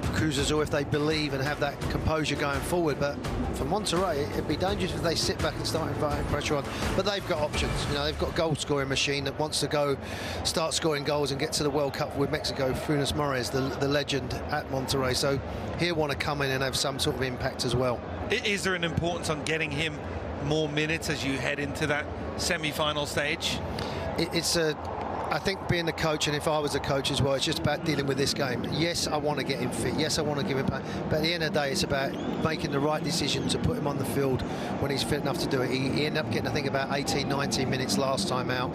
for Cruz Azul if they believe and have that composure going forward. But for Monterrey, it'd be dangerous if they sit back and start inviting pressure on. But they've got options. You know, they've got a goal-scoring machine that wants to go start scoring goals and get to the World Cup with Mexico. Funes Mori, the legend at Monterrey, so he'll want to come in and have some sort of impact as well. Is there an importance on getting him more minutes as you head into that semi-final stage? I think being the coach, and if I was a coach as well, it's just about dealing with this game. Yes, I want to get him fit. Yes, I want to give him back. But at the end of the day, it's about making the right decision to put him on the field when he's fit enough to do it. He ended up getting, I think, about 18, 19 minutes last time out.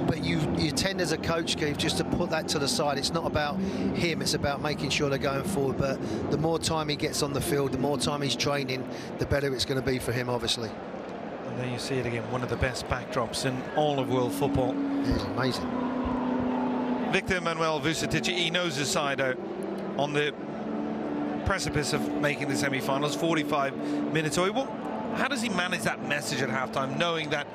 But you tend as a coach, Keith, just to put that to the side. It's not about him. It's about making sure they're going forward. But the more time he gets on the field, the more time he's training, the better it's going to be for him, obviously. And there you see it again, one of the best backdrops in all of world football. Yeah, it's amazing. Victor Manuel Vucetich, he knows his side out on the precipice of making the semi-finals, 45 minutes away. Well, how does he manage that message at halftime, knowing that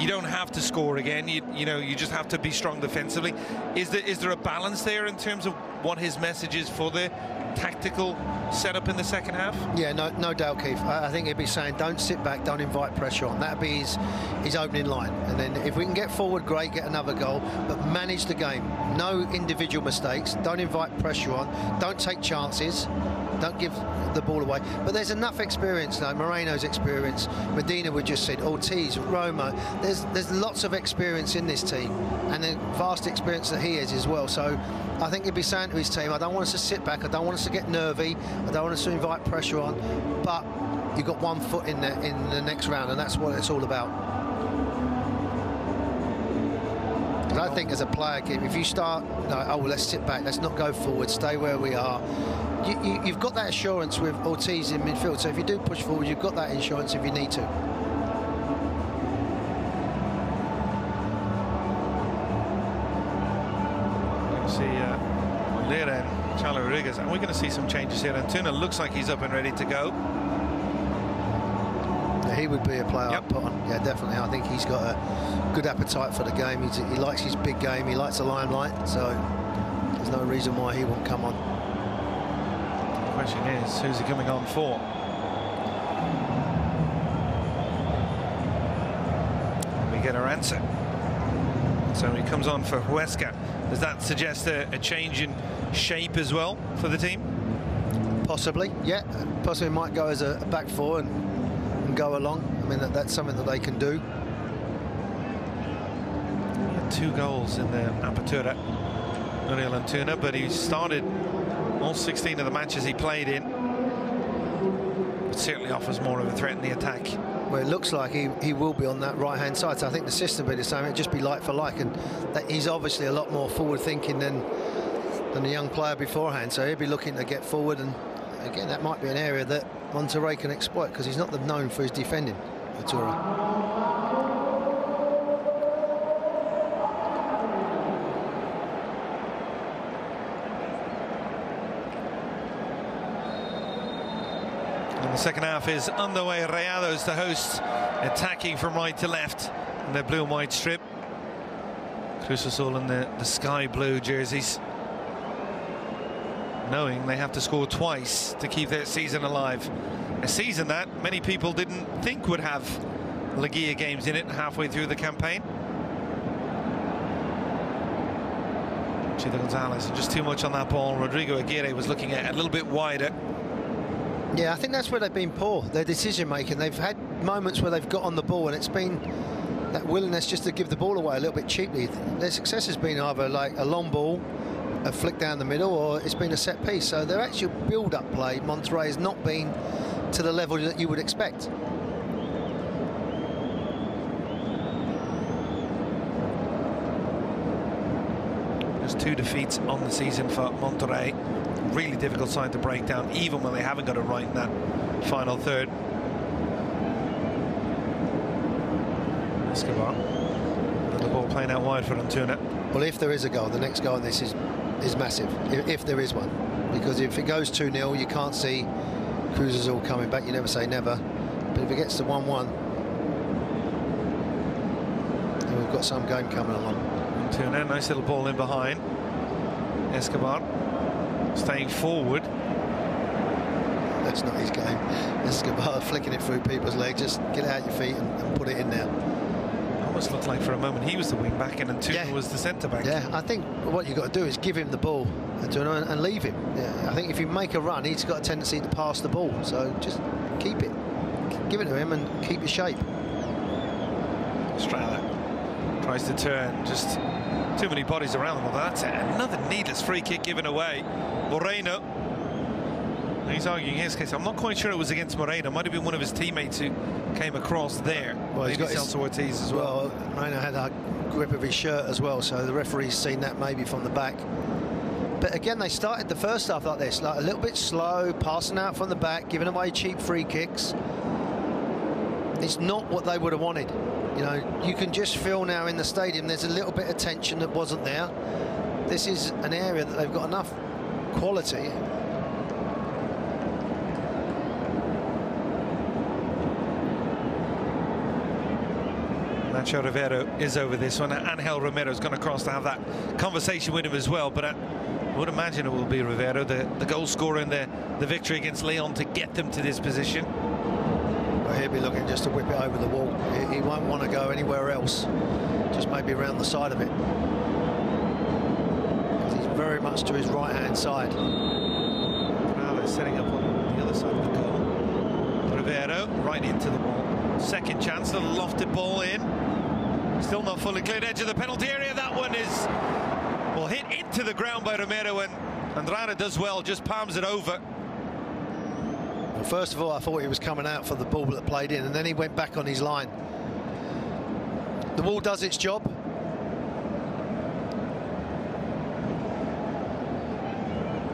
you don't have to score again, you know, you just have to be strong defensively? Is there a balance there in terms of what his message is for the tactical setup in the second half? Yeah, no doubt, Keith. I think he'd be saying, don't sit back, don't invite pressure on. That'd be his opening line. And then if we can get forward, great, get another goal, but manage the game. No individual mistakes. Don't invite pressure on. Don't take chances. Don't give the ball away. But there's enough experience now. Moreno's experience. Medina, we just said. Ortiz, Roma. There's lots of experience in this team, and the vast experience that he is as well. So I think he'd be saying to his team, I don't want us to sit back. I don't want us to get nervy. I don't want us to invite pressure on. But you've got one foot in there in the next round, and that's what it's all about. I think as a player, if you start, oh, well, let's sit back, let's not go forward, stay where we are. You've got that assurance with Ortiz in midfield, so if you do push forward, you've got that insurance if you need to. You can see Lira and Charlie Rodriguez, and we're going to see some changes here. Antuna looks like he's up and ready to go. Yeah, he would be a player I'd put on. Yeah, definitely. I think he's got a good appetite for the game. He likes his big game. He likes the limelight, so there's no reason why he won't come on. The question is, who's he coming on for? And we get our answer. So he comes on for Huesca. Does that suggest a change in shape as well for the team? Possibly, yeah. Possibly might go as a back four and go along. I mean, that's something that they can do. He had 2 goals in the Apertura, Uriel Antuna, but he started all 16 of the matches he played in. It certainly offers more of a threat in the attack. Well, it looks like he will be on that right-hand side, so I think the system will be the same. It'll just be like for like, and that he's obviously a lot more forward-thinking than the young player beforehand, so he'll be looking to get forward, and again, that might be an area that Monterrey can exploit, because he's not known for his defending, Apertura. The second half is underway. Rayados, the hosts, attacking from right to left. in their blue and white strip. Cruz Azul in the sky blue jerseys, knowing they have to score twice to keep their season alive. A season that many people didn't think would have Liguilla games in it halfway through the campaign. Gonzalez, and just too much on that ball. Rodrigo Aguirre was looking at a little bit wider. Yeah, I think that's where they've been poor, their decision making. They've had moments where they've got on the ball and it's been that willingness just to give the ball away a little bit cheaply. Their success has been either like a long ball, a flick down the middle, or it's been a set piece. So their actual build-up play, Monterrey, has not been to the level that you would expect. There's 2 defeats on the season for Monterrey. Really difficult side to break down, even when they haven't got it right in that final third. Escobar, the ball playing out wide for Apertura. Well, if there is a goal, the next goal on this is massive, if there is one. Because if it goes 2-0, you can't see Cruz Azul coming back. You never say never. But if it gets to 1-1, then we've got some game coming along. Apertura, nice little ball in behind. Escobar staying forward. That's not his game. Escobar flicking it through people's legs. Just get out your feet and put it in there. Almost looked like for a moment he was the wing back and Apertura was the centre back. Yeah, I think what you've got to do is give him the ball and leave him. Yeah, I think if you make a run, he's got a tendency to pass the ball. So just keep it. Give it to him and keep your shape. Estrada tries to turn, just too many bodies around him. Well, that's another needless free kick given away. Moreno, he's arguing his case. I'm not quite sure it was against Moreno. Might have been one of his teammates who came across there. Well, he's got Celso Ortiz as well. Moreno had a grip of his shirt as well, so the referee's seen that maybe from the back. But again, they started the first half like this, like a little bit slow, passing out from the back, giving away cheap free kicks. It's not what they would have wanted. You know, you can just feel now in the stadium there's a little bit of tension that wasn't there. This is an area that they've got enough quality. Nacho Rivero is over this one. Angel Romero is going to cross to have that conversation with him as well. But I would imagine it will be Rivero, the goal scorer in the victory against Leon, to get them to this position. Well, he'll be looking just to whip it over the wall. He won't want to go anywhere else, just maybe around the side of it. He's very much to his right-hand side. Morales setting up on the other side of the goal. Rivero right into the wall. Second chance, little lofted ball in. Still not fully cleared, edge of the penalty area. That one is, well, hit into the ground by Romero, and Andrade does well, just palms it over. Well, first of all, I thought he was coming out for the ball that played in, and then he went back on his line. The ball does its job.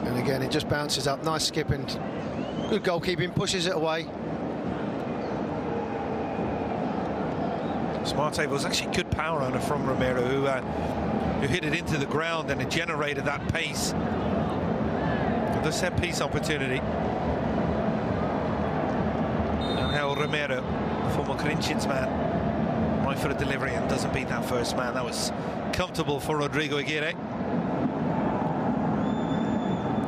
And again, it just bounces up. Nice skipping. Good goalkeeping, pushes it away. Smart save. It was actually good power on it from Romero, who hit it into the ground, and it generated that pace. The set piece opportunity. Angel Romero, the former Corinthians man, right for a delivery and doesn't beat that first man. That was comfortable for Rodrigo Aguirre.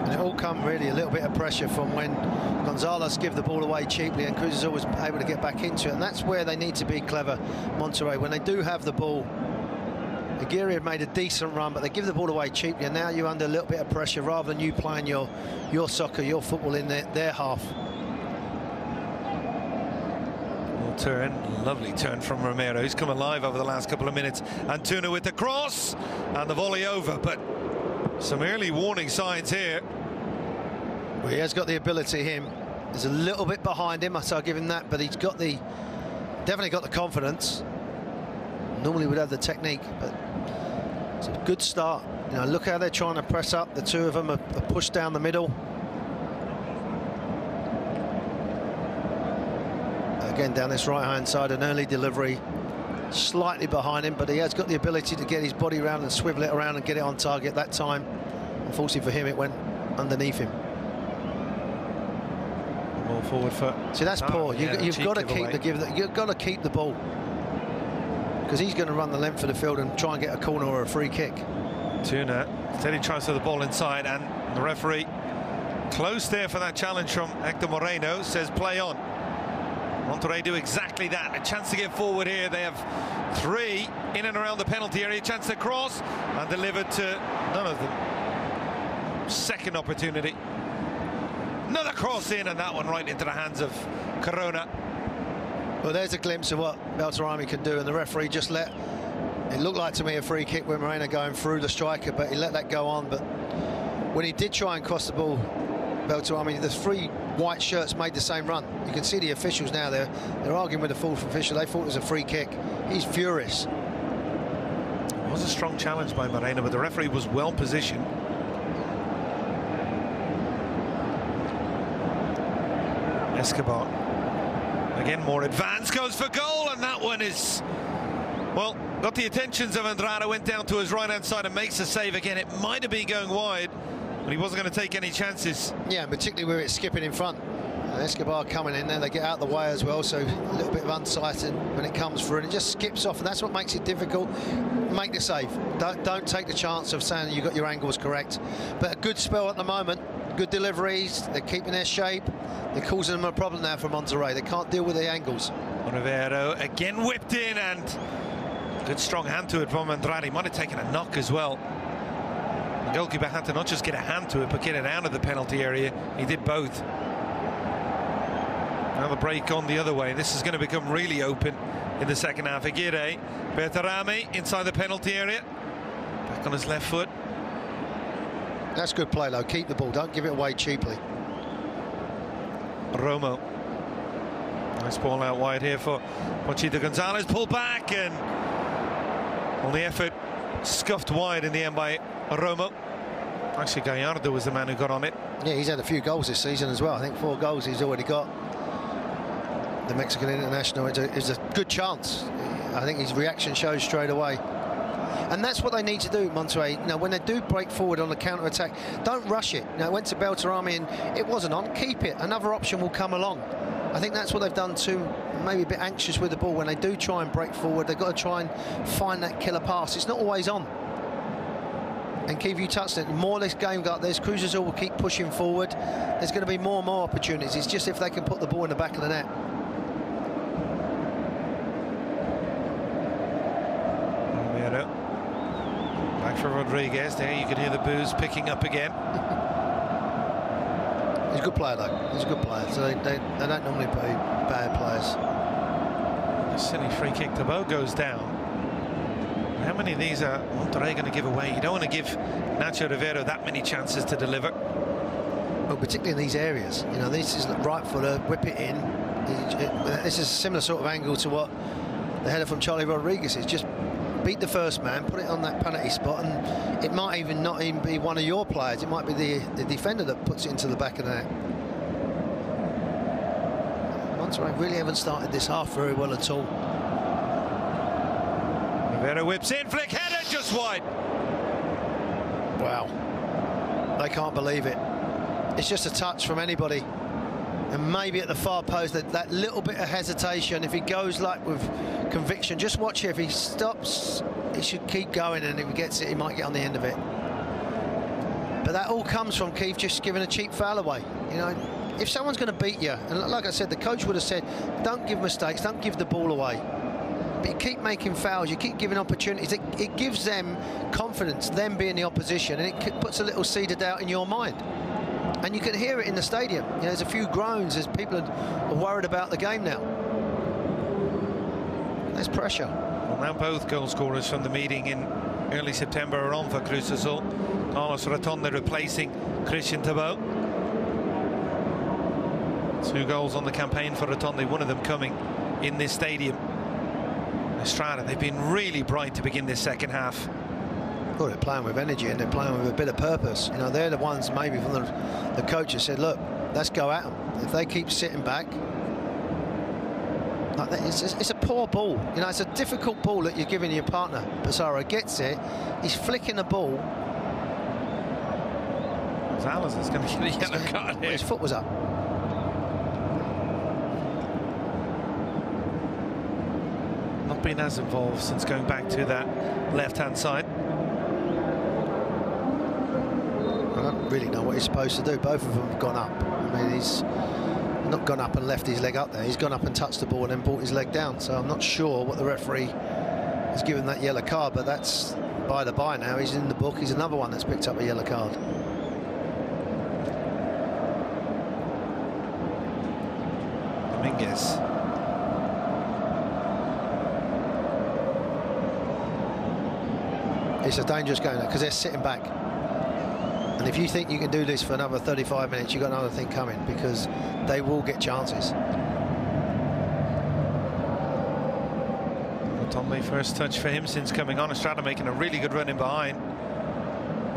And it all come really a little bit of pressure from when Gonzalez gave the ball away cheaply and Cruz Azul was able to get back into it, and that's where they need to be clever, Monterrey, when they do have the ball. Aguirre had made a decent run, but they give the ball away cheaply, and now you're under a little bit of pressure rather than you playing your soccer, your football in their half. Well, turn, lovely turn from Romero. He's come alive over the last couple of minutes. Apertura with the cross and the volley over, but some early warning signs here. Well, he has got the ability, him. There's a little bit behind him, so I'll give him that, but he's got definitely got the confidence. Normally would have the technique, but it's a good start. You know, look how they're trying to press up. The two of them are pushed down the middle. Again, down this right-hand side, an early delivery, slightly behind him, but he has got the ability to get his body around and swivel it around and get it on target that time. Unfortunately for him, it went underneath him. Ball forward for. See, that's poor. Yeah, you've got to keep you've got to keep the ball. because he's going to run the length of the field and try and get a corner or a free kick. Tuna steady tries to the ball inside, and the referee close there for that challenge from Hector Moreno, says play on. Monterrey do exactly that. A chance to get forward here. They have 3 in and around the penalty area. Chance to cross and delivered to none of them. Second opportunity. Another cross in, and that one right into the hands of Corona. Well, there's a glimpse of what Beltrami can do, and the referee just let it looked like to me a free kick with Moreno going through the striker, but he let that go on. But when he did try and cross the ball, Beltrami, the 3 white shirts made the same run. You can see the officials now, they're arguing with the fourth official. They thought it was a free kick. He's furious. It was a strong challenge by Moreno, but the referee was well positioned. Escobar again, more advanced, goes for goal, and that one is, well, got the attentions of Andrade, went down to his right hand side and makes a save again. It might have been going wide, but he wasn't going to take any chances. Yeah, particularly where it's skipping in front. Escobar coming in there, they get out of the way as well, so a little bit of unsighted when it comes through, and it just skips off, and that's what makes it difficult. Make the save. Don't take the chance of saying you got your angles correct. But a good spell at the moment, good deliveries, they're keeping their shape. They're causing them a problem now for Monterrey. They can't deal with the angles. Rivero again whipped in, and good strong hand to it from Andrade. He might have taken a knock as well. The goalkeeper had to not just get a hand to it, but get it out of the penalty area. He did both. Now the break on the other way. This is going to become really open in the second half. Aguirre, Bertarame inside the penalty area. Back on his left foot. That's good play, though. Keep the ball. Don't give it away cheaply. Romo. Nice ball out wide here for Pochita Gonzalez. Pull back, and on the effort, scuffed wide in the end by Romo. Actually, Gallardo was the man who got on it. Yeah, he's had a few goals this season as well. I think 4 goals he's already got. The Mexican international is a good chance. I think his reaction shows straight away. And that's what they need to do, Monterrey. Now, when they do break forward on the counter-attack, don't rush it. Now, it went to Beltrami and it wasn't on. Keep it. Another option will come along. I think that's what they've done too. Maybe a bit anxious with the ball. When they do try and break forward, they've got to try and find that killer pass. It's not always on. And Keith, you touched it. The more this game got, there's Cruz Azul will keep pushing forward. There's going to be more and more opportunities. It's just if they can put the ball in the back of the net. Back for Rodriguez. There you can hear the boos picking up again. He's a good player, though. He's a good player. So they don't normally play bad players. A silly free kick. Tabo goes down. How many of these are Monterrey going to give away? You don't want to give Nacho Rivero that many chances to deliver. Well, particularly in these areas. You know, this is right footer, whip it in. This is a similar sort of angle to what the header from Charlie Rodriguez is. Just beat the first man, put it on that penalty spot, and it might even not even be one of your players. It might be the defender that puts it into the back of the net. Monterrey really haven't started this half very well at all. Rivero whips in, flick header, just wide. Wow. They can't believe it. It's just a touch from anybody. And maybe at the far post, that little bit of hesitation, if he goes like with conviction, just watch here. If he stops, he should keep going, and if he gets it, he might get on the end of it. But that all comes from Keith just giving a cheap foul away. You know, if someone's going to beat you, and like I said, the coach would have said, don't give mistakes, don't give the ball away. But you keep making fouls, you keep giving opportunities. It gives them confidence, them being the opposition, and it puts a little seed of doubt in your mind. And you can hear it in the stadium. You know, there's a few groans as people are worried about the game now. There's pressure. Well, now both goal scorers from the meeting in early September are on for Cruz Azul. Carlos Rotonda replacing Christian Tabo. 2 goals on the campaign for Rotonda, one of them coming in this stadium. Estrada, they've been really bright to begin this second half. Well, they're playing with energy and they're playing with a bit of purpose. You know, they're the ones maybe from the coaches said, look, let's go at them. If they keep sitting back, like that, it's a poor ball. You know, it's a difficult ball that you're giving your partner. Pizarro gets it. He's flicking the ball. Gonzalez is going to get a yellow card here. His foot was up. not been as involved since going back to that left-hand side. I don't really know what he's supposed to do. Both of them have gone up. I mean, he's not gone up and left his leg up there. He's gone up and touched the ball and then brought his leg down. So I'm not sure what the referee has given that yellow card, but that's by the by now. He's in the book. He's another one that's picked up a yellow card. Dominguez. It's a dangerous game because they're sitting back. And if you think you can do this for another 35 minutes, you've got another thing coming, because they will get chances. Tomley, first touch for him since coming on. Estrada making a really good run in behind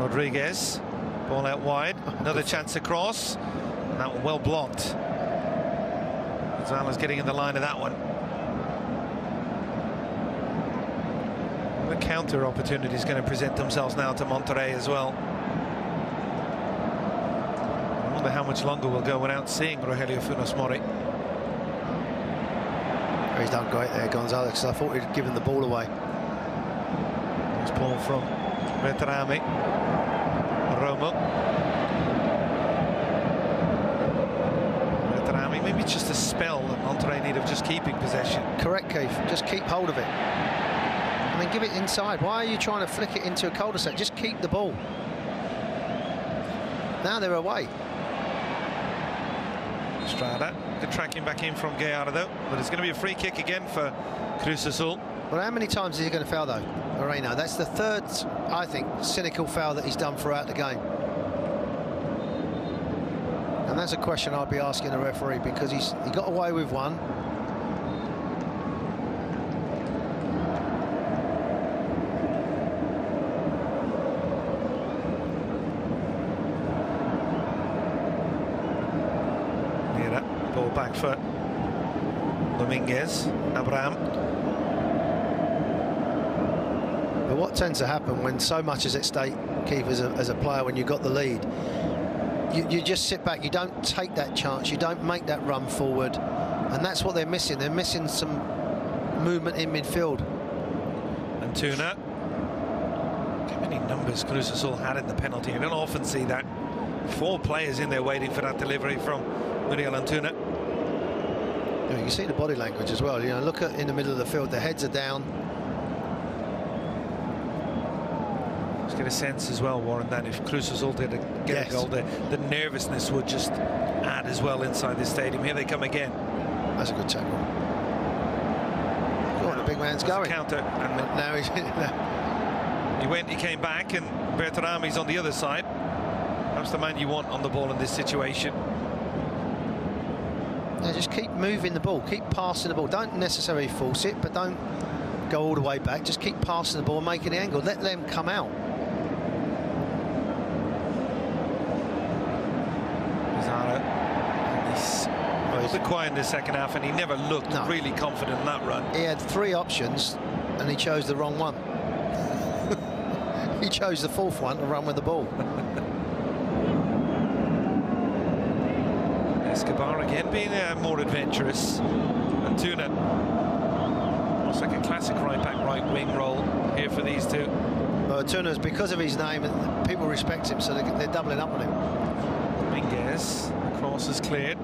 Rodriguez. Ball out wide. Another chance to cross. And that one well blocked. Gonzalez getting in the line of that one. The counter opportunities going to present themselves now to Monterrey as well. I wonder how much longer we'll go without seeing Rogelio Funes Mori. He's done great there, Gonzalez. I thought he'd given the ball away. Nice ball from Berterame. Romo. Berterame, maybe it's just a spell that Monterrey need of just keeping possession. Correct, Keith. Just keep hold of it. I mean, give it inside. Why are you trying to flick it into a cul-de-sac? Just keep the ball. Now they're away. Estrada, good tracking back in from Gallardo, but it's going to be a free kick again for Cruz Azul. Well, how many times is he going to foul, though, Moreno? That's the third, I think, cynical foul that he's done throughout the game. And that's a question I'd be asking the referee, because he got away with one. Ball back for Dominguez. Abraham. But what tends to happen when so much is at stake, Keith, as a player, when you've got the lead, you just sit back, you don't take that chance, you don't make that run forward, and that's what they're missing. They're missing some movement in midfield. Antuna. How many numbers Cruz Azul had in the penalty? You don't often see that. 4 players in there waiting for that delivery from Muriel Antuna. You can see the body language as well. You know, look at in the middle of the field, the heads are down. Just get a sense as well, Warren, that if Cruz Azul did get a goal there, the nervousness would just add as well inside the stadium. Here they come again. That's a good tackle. Go on, the big man's going. Counter, and now he's he went, he came back, and Bertarame's on the other side. That's the man you want on the ball in this situation. Yeah, just keep moving the ball, keep passing the ball. Don't necessarily force it, but don't go all the way back. Just keep passing the ball and making the angle. Let them come out. Pizarro. He was a bit quiet in the second half, and he never looked really confident in that run. He had 3 options, and he chose the wrong one. He chose the 4th one to run with the ball. Escobar again being more adventurous. Antuna. Looks like a classic right-back, right-wing role here for these two. Well, Antuna's, because of his name, and people respect him, so they're doubling up on him. Dominguez, the cross is cleared.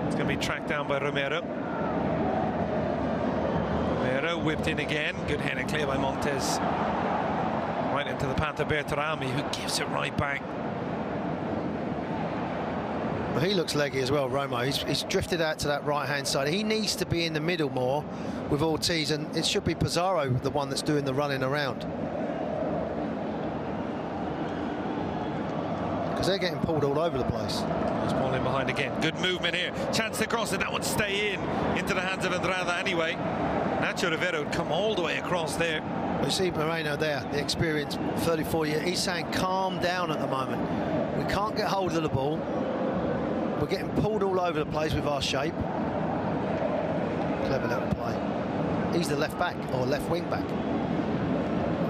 It's going to be tracked down by Romero. Romero whipped in again. Good header clear by Montes. Right into the path of Berterame, who gives it right back. Well, he looks leggy as well, Romo. He's drifted out to that right-hand side. He needs to be in the middle more with Ortiz, and it should be Pizarro, the one that's doing the running around. Because they're getting pulled all over the place. Nice ball in behind again. Good movement here. Chance to cross, and that would stay into the hands of Andrada anyway. Nacho Rivera would come all the way across there. You see Moreno there, the experienced 34-year. He's saying calm down at the moment. We can't get hold of the ball. We're getting pulled all over the place with our shape. Clever little play. He's the left back, or left wing back.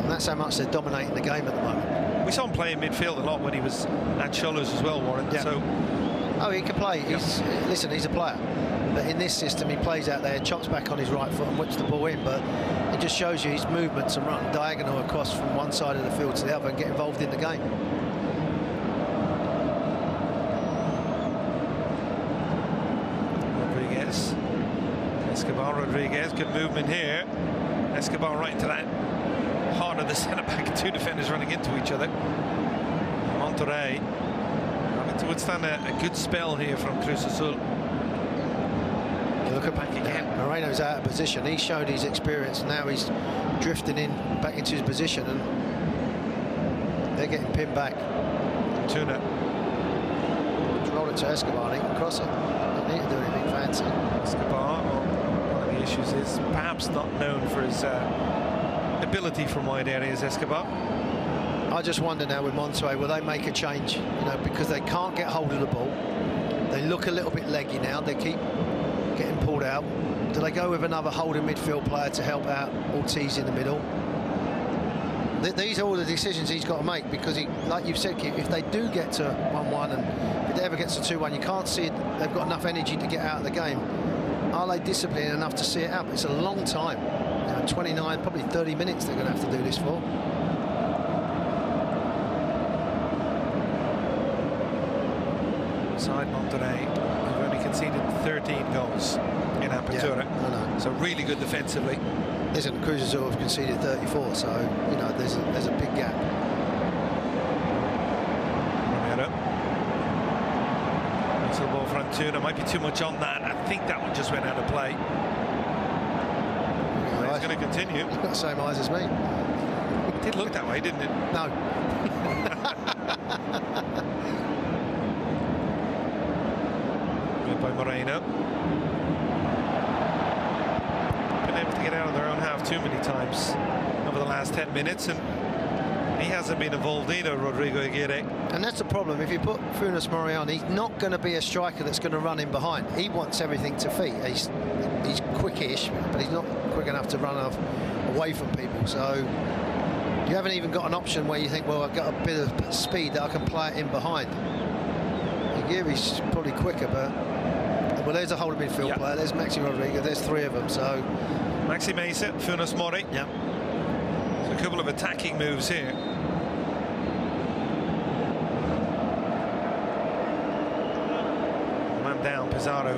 And that's how much they're dominating the game at the moment. We saw him play in midfield a lot when he was at Cholos as well, Warren. Yeah. So, oh, he can play. Listen, he's a player. But in this system, he plays out there, chops back on his right foot and whips the ball in. But it just shows you his movements and run diagonal across from one side of the field to the other and get involved in the game. Escobar, Rodriguez, good movement here. Escobar right into that heart of the centre-back, two defenders running into each other. Monterrey having to withstand a good spell here from Cruz Azul. Look at back again. Moreno's out of position. He showed his experience. Now he's drifting in back into his position, and they're getting pinned back. Tuna. Roll it to Escobar. He can cross it. Don't need to do anything fancy. Escobar, one of the issues is perhaps not known for his ability from wide areas. Escobar. I just wonder now with Monterrey, will they make a change? You know, because they can't get hold of the ball. They look a little bit leggy now. They keep getting pulled out. Do they go with another holding midfield player to help out Ortiz in the middle? These are all the decisions he's got to make, because he, like you've said, Keith, if they do get to 1-1 and if it ever gets to 2-1, you can't see it. They've got enough energy to get out of the game. Are they disciplined enough to see it out? It's a long time. You know, 29, probably 30 minutes they're going to have to do this for. Side Monterrey have only conceded 13 goals in Apertura. Yeah, I know. So really good defensively. Listen, Cruz Azul have conceded 34, so you know there's a big gap. Romero. That's the ball for Antuna. Might be too much on that. I think that one just went out of play. He's going to continue. You've got the same eyes as me. It did look that way, didn't it? No. By Moreno. Been able to get out of their own half too many times over the last 10 minutes, and he hasn't been involved either, Rodrigo Aguirre. And that's the problem. If you put Funes Mori on, he's not going to be a striker that's going to run in behind. He wants everything to feet. He's quickish, but he's not quick enough to run away from people. So you haven't even got an option where you think, well, I've got a bit of speed that I can play it in behind. Aguirre's probably quicker, but well, there's a holding midfield player. There's Maxi Rodriguez. There's three of them. So Maxi Mesa, Funes Mori. Yeah. So a couple of attacking moves here. Man down, Pizarro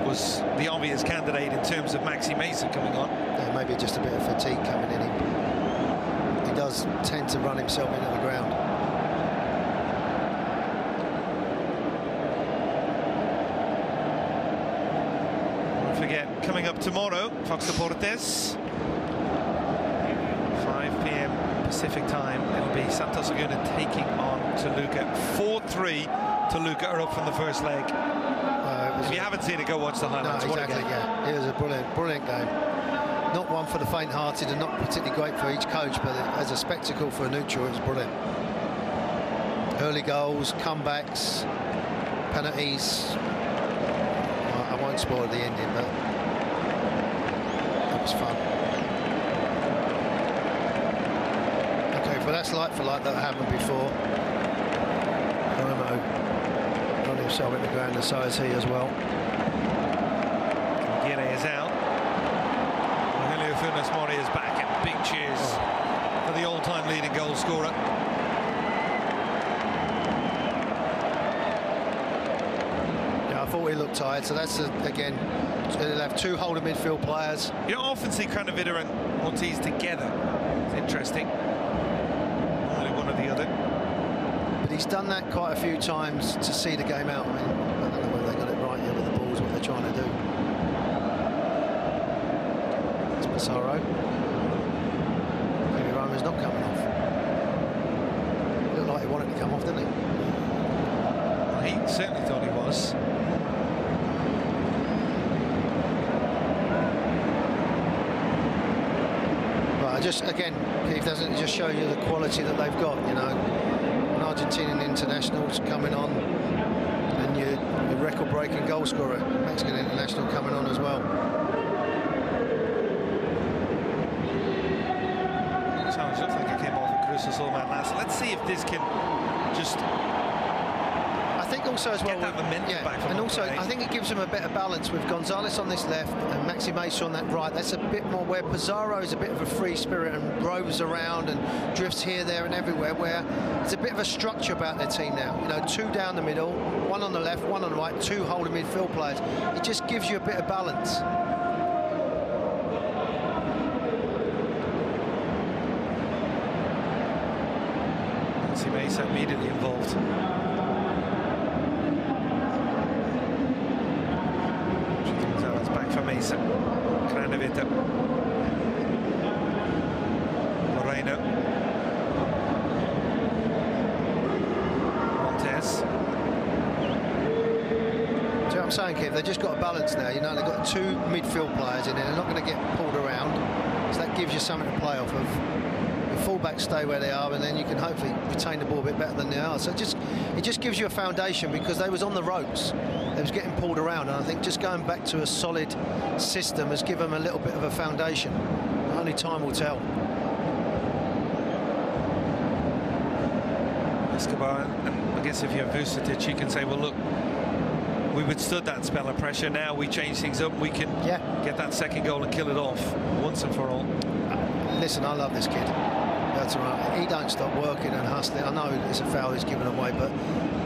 was the obvious candidate in terms of Maxi Mesa coming on. Yeah, maybe just a bit of fatigue coming in. He does tend to run himself into the ground. Coming up tomorrow, Fox Deportes, 5 p.m. Pacific time. It'll be Santos Laguna taking on Toluca. 4-3. Toluca are up from the first leg. If you haven't seen it, go watch the highlights. No, exactly, yeah. It was a brilliant game. Not one for the faint-hearted and not particularly great for each coach, but as a spectacle for a neutral, it was brilliant. Early goals, comebacks, penalties. I won't spoil the ending, but it was fun. Okay, but that's like for like. That happened before. Romo got himself in the ground, and so is he as well. Aguirre is out. Rogelio Funes Mori is back, and big cheers for the all-time leading goal scorer. I thought he looked tired, so that's again, they'll have two holding midfield players. You don't often see Craneviter and Ortiz together. It's interesting. Only one or the other. But he's done that quite a few times to see the game out. I mean, I don't know whether they got it right here with the balls, what they're trying to do. It's Pizarro. Maybe Roman's not coming off. It looked like he wanted to come off, didn't he? Well, he certainly thought he was. Just again, Keith, doesn't it just show you the quality that they've got? You know, an Argentinian international's coming on, and your record-breaking goal scorer, Mexican international, coming on as well. Sounds looks like it came off a Cruz Azul man last. Let's see if this can just. I think the also as well, get that momentum back from and also Monterrey. I think it gives them a better balance with Gonzalez on this left and Maxi Mesa on that right. That's a bit more where Pizarro is a bit of a free spirit and roves around and drifts here, there and everywhere, where it's a bit of a structure about their team now. You know, 2 down the middle, 1 on the left, 1 on the right, 2 holding midfield players. It just gives you a bit of balance. Maxi Mesa immediately involved. Mesa, Kranovita, Moreno, Montes. See what I'm saying, Kev? They've just got a balance now. You know, they've got 2 midfield players in there. They're not going to get pulled around, so that gives you something to play off of. The fullbacks stay where they are, and then you can hopefully retain the ball a bit better than they are. So it just gives you a foundation, because they was on the ropes. They was getting pulled around, and I think just going back to a solid system has given them a little bit of a foundation. Only time will tell. Escobar, and I guess if you have Vucetic, you can say, well, look, we withstood that spell of pressure. Now we change things up. We can get that second goal and kill it off once and for all. Listen, I love this kid. That's right. He don't stop working and hustling. I know it's a foul he's given away, but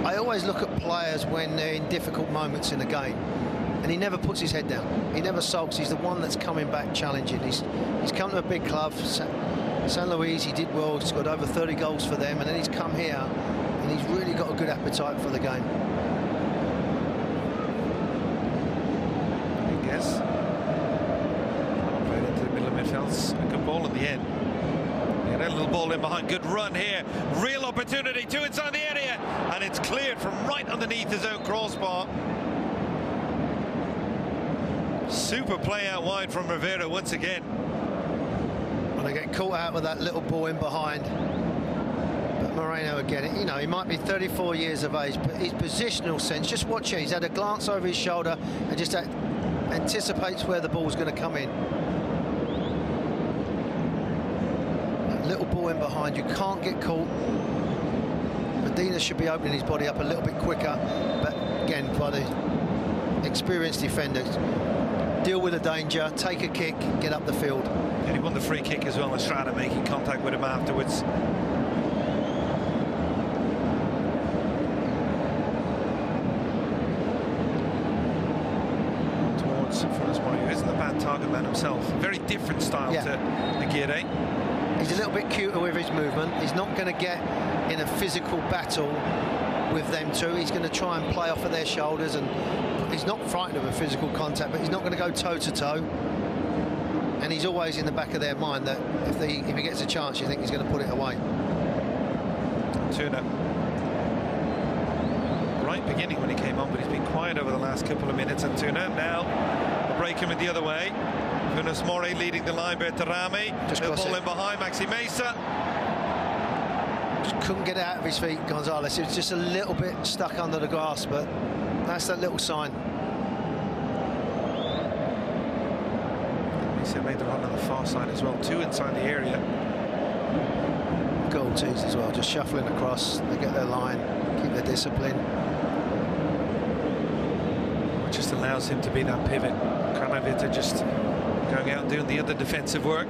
I always look at players when they're in difficult moments in the game, and he never puts his head down. He never sulks. He's the one that's coming back challenging. He's come to a big club, San Luis. He did well. He's got over 30 goals for them, and then he's come here, and he's really got a good appetite for the game. I guess. Right into the middle of midfield. A good ball in the end. A little ball in behind, good run here, real opportunity to inside the area, and it's cleared from right underneath his own crossbar. Super play out wide from Rivera once again. Well, they get caught out with that little ball in behind, but Moreno again, you know, he might be 34 years of age, but his positional sense, just watch it, he's had a glance over his shoulder and just anticipates where the ball's going to come in. Little ball in behind, you can't get caught. Medina should be opening his body up a little bit quicker, but again, by the experienced defenders, deal with the danger, take a kick, get up the field. And he won the free kick as well, Estrada making contact with him afterwards. Towards Francois, who isn't a bad target man himself. Very different style to Aguirre. He's a little bit cuter with his movement. He's not going to get in a physical battle with them two. He's going to try and play off of their shoulders, and he's not frightened of a physical contact, but he's not going to go toe-to-toe. And he's always in the back of their mind that if he gets a chance, you think he's going to put it away. Tuna. Right beginning when he came on, but he's been quiet over the last couple of minutes. And Tuna now the break him in the other way. Funes Mori leading the line, Bertarami. No ball in behind, Maxi Mesa. Just couldn't get out of his feet, Gonzalez. It was just a little bit stuck under the grass, but that's that little sign. Mesa made the run on the far side as well, 2 inside the area. Goal tees as well, just shuffling across. They get their line, keep their discipline. It just allows him to be that pivot. Kranovita just going out and doing the other defensive work.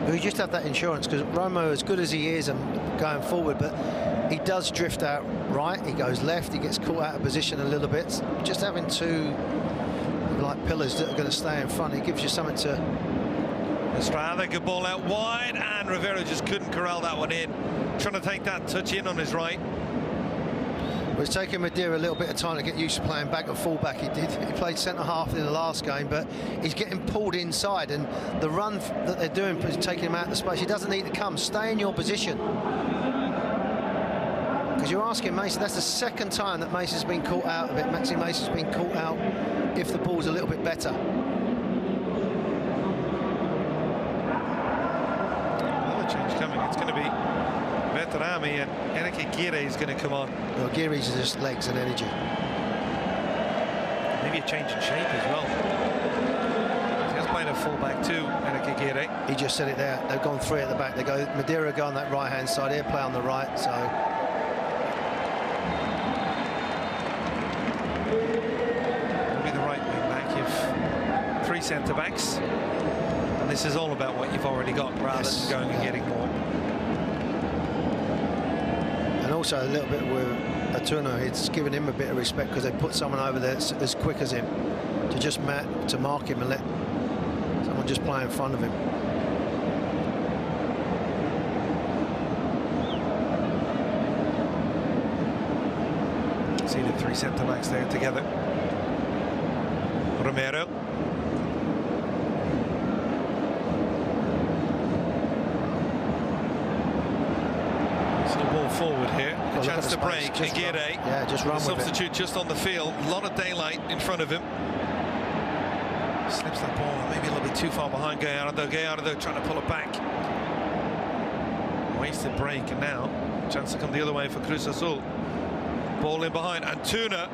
We just have that insurance, because Romo, as good as he is and going forward, but he does drift out right, he goes left, he gets caught out of position a little bit. Just having 2 like pillars that are going to stay in front, it gives you something to... Estrada, good ball out wide, and Rivera just couldn't corral that one in. Trying to take that touch in on his right. Well, it's taken Madeira a little bit of time to get used to playing back and full-back. He played centre-half in the last game, but he's getting pulled inside, and the run that they're doing is taking him out of the space. He doesn't need to come. Stay in your position. Because you're asking Mason, that's the second time that Mason's been caught out of it. Maxi Mason's been caught out if the ball's a little bit better. Another change coming. It's going to be Bertarami, and Eric Aguirre is going to come on. No, Aguirre's just legs and energy. Maybe a change in shape as well. He has played a full-back too, Eric Aguirre. He just said it there. They've gone 3 at the back. They go Madeira go on that right-hand side. He'll play on the right, so... centre-backs. And this is all about what you've already got, rather than going and getting more. And also a little bit with Apertura, it's given him a bit of respect because they put someone over there as quick as him to just to mark him and let someone just play in front of him. See the three centre-backs there together. Romero. Ball forward here, a chance to break. Aguirre, yeah, just run with substitute it. just on the field. A lot of daylight in front of him. Slips that ball, maybe a little bit too far behind Gallardo. Gallardo trying to pull it back. Wasted break, and now chance to come the other way for Cruz Azul. Ball in behind. Apertura,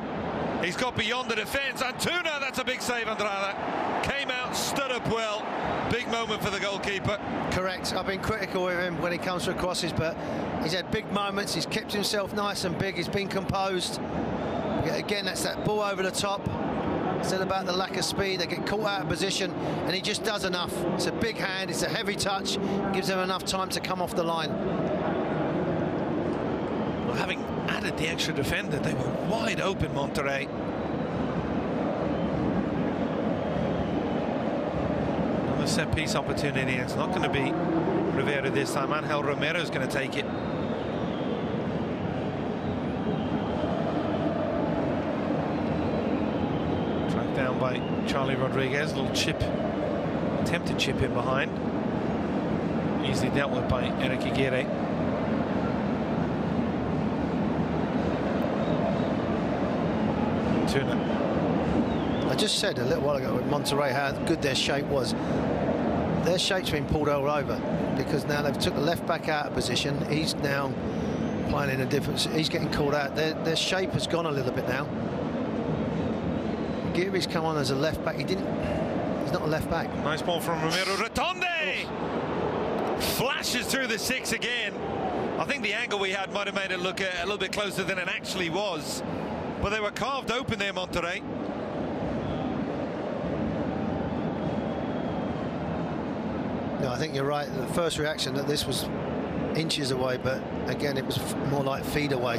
he's got beyond the defence. Apertura, that's a big save, Andrada. Came out, stood up well. Big moment for the goalkeeper. Correct. I've been critical of him when he comes to crosses, but he's had big moments. He's kept himself nice and big. He's been composed. Again, that's that ball over the top. Still about the lack of speed. They get caught out of position, and he just does enough. It's a big hand. It's a heavy touch. Gives him enough time to come off the line. Well, having added the extra defender, they were wide open, Monterrey. Another set-piece opportunity. It's not going to be Rivera this time. Angel Romero is going to take it. Tracked down by Charlie Rodriguez. A little chip, attempted chip in behind. Easily dealt with by Eric Aguirre. I just said a little while ago with Monterrey how good their shape was. Their shape's been pulled all over because now they've took the left back out of position. He's now playing in a different. He's getting called out. Their shape has gone a little bit now. Aguirre's come on as a left back. He's not a left back. Nice ball from Romero. Rotonde flashes through the six again. I think the angle we had might have made it look a little bit closer than it actually was. But they were carved open there, Monterrey. No, I think you're right. The first reaction that this was inches away, but again, it was more like feet away.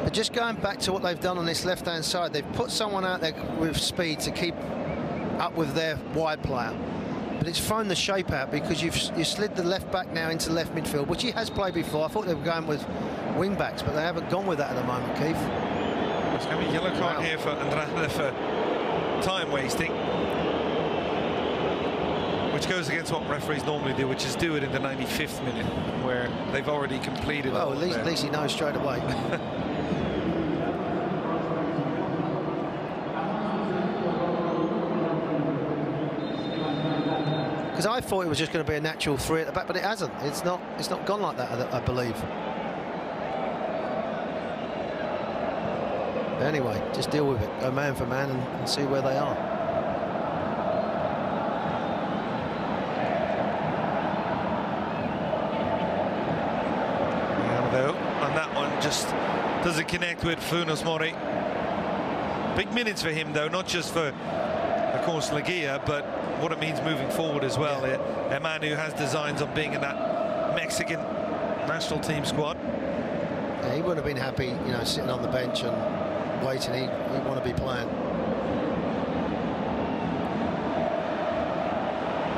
But just going back to what they've done on this left-hand side, they've put someone out there with speed to keep up with their wide player. But it's thrown the shape out because you slid the left back now into left midfield, which he has played before. I thought they were going with wing backs, but they haven't gone with that at the moment, Keith. It's going to be a yellow card here for Andrada for time wasting, which goes against what referees normally do, which is do it in the 95th minute, where they've already completed. Well, at least he knows straight away. Because I thought it was just going to be a natural three at the back, but it hasn't. It's not gone like that, I believe. Anyway, just deal with it. Go man for man and see where they are. And that one just doesn't connect with Funes Mori. Big minutes for him, though, not just for, of course, Leguia, but what it means moving forward as well. Yeah. A man who has designs on being in that Mexican national team squad. Yeah, he wouldn't have been happy, you know, sitting on the bench and waiting. He'd want to be playing.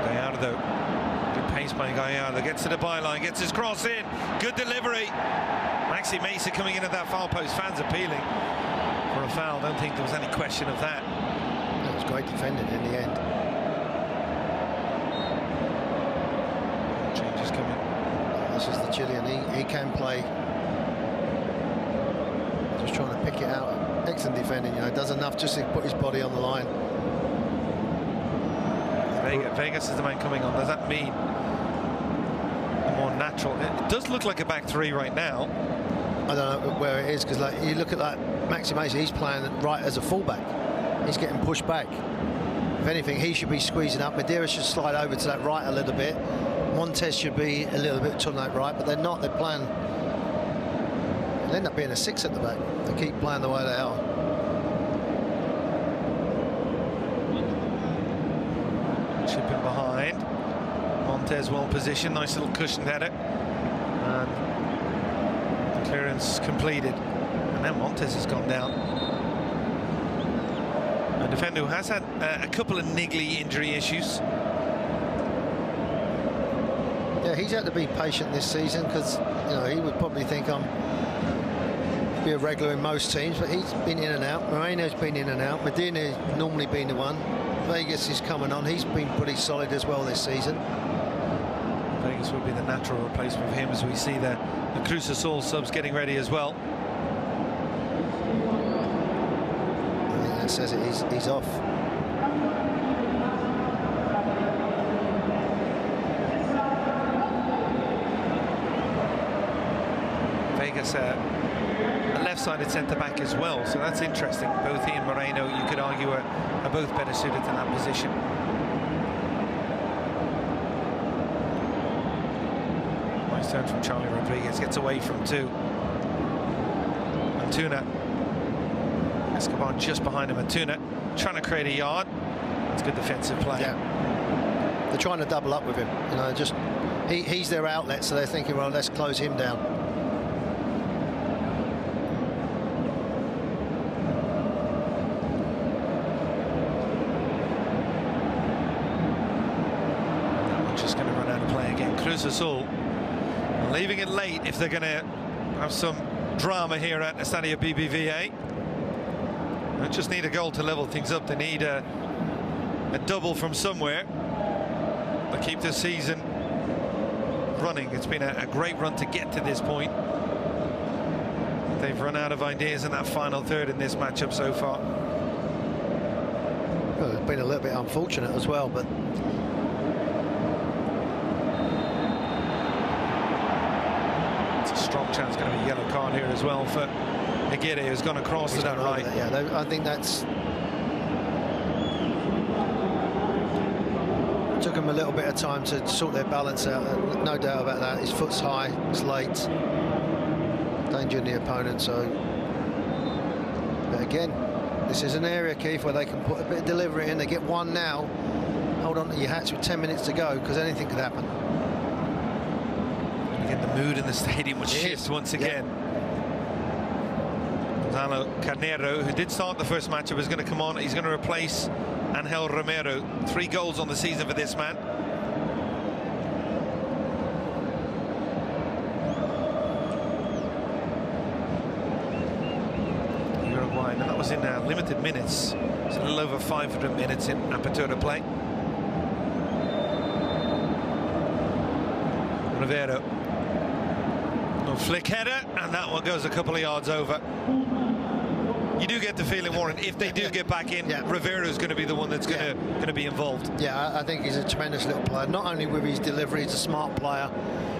Gallardo, good pace by Gallardo, gets to the byline, gets his cross in, good delivery. Maxi Mesa coming in at that foul post, fans appealing for a foul. Don't think there was any question of that. That was great defending in the end. Changes coming. This is the Chilean. He can play. Just trying to pick it out. Excellent defending, you know, does enough just to put his body on the line. Vegas is the man coming on. Does that mean a more natural? It does look like a back three right now. I don't know where it is, because like you look at like Maxi Mesa, he's playing right as a fullback. He's getting pushed back. If anything, he should be squeezing up. Madeira should slide over to that right a little bit. Montes should be a little bit to that right, but they're not. They're playing. They'll end up being a six at the back. They keep playing the way they are. Chipping behind. Montez well positioned, nice little cushioned header. And the clearance completed. And now Montez has gone down. A defender who has had a couple of niggly injury issues. Yeah, he's had to be patient this season because, you know, he would probably think I'm be a regular in most teams, but he's been in and out. Moreno's been in and out. Medina's normally been the one. Vegas is coming on. He's been pretty solid as well this season. Vegas will be the natural replacement for him as we see the Cruz Azul subs getting ready as well. I think that says it. He's off. Vegas a left-sided centre-back as well, so that's interesting. Both he and Moreno, you could argue, are both better suited to that position. Nice turn from Charlie Rodriguez, gets away from two. Antuna. Escobar just behind him. Antuna trying to create a yard. It's good defensive play. Yeah. They're trying to double up with him. You know, just he's their outlet, so they're thinking, well, let's close him down. Cruz Azul leaving it late if they're going to have some drama here at Estadio BBVA. They just need a goal to level things up. They need a double from somewhere to keep the season running. It's been a great run to get to this point. They've run out of ideas in that final third in this matchup so far. Well, it's been a little bit unfortunate as well, but strong chance going to be a yellow card here as well for Aguirre, who's gone across to that right. Yeah, I think that's took him a little bit of time to sort their balance out. No doubt about that. His foot's high, it's late, endangering the opponent. So, but again, this is an area, Keith, where they can put a bit of delivery in. They get one now. Hold on to your hats with 10 minutes to go, because anything could happen. The mood in the stadium would shift once again. Gonzalo Carnero, who did start the first matchup, is going to come on. He's going to replace Angel Romero. 3 goals on the season for this man. Uruguay, and that was in limited minutes. It's a little over 500 minutes in Apertura play. Rivero. Flick header, and that one goes a couple of yards over. You do get the feeling, Warren, if they do get back in, Rivero is going to be the one that's going to be involved. Yeah, I think he's a tremendous little player. Not only with his delivery, he's a smart player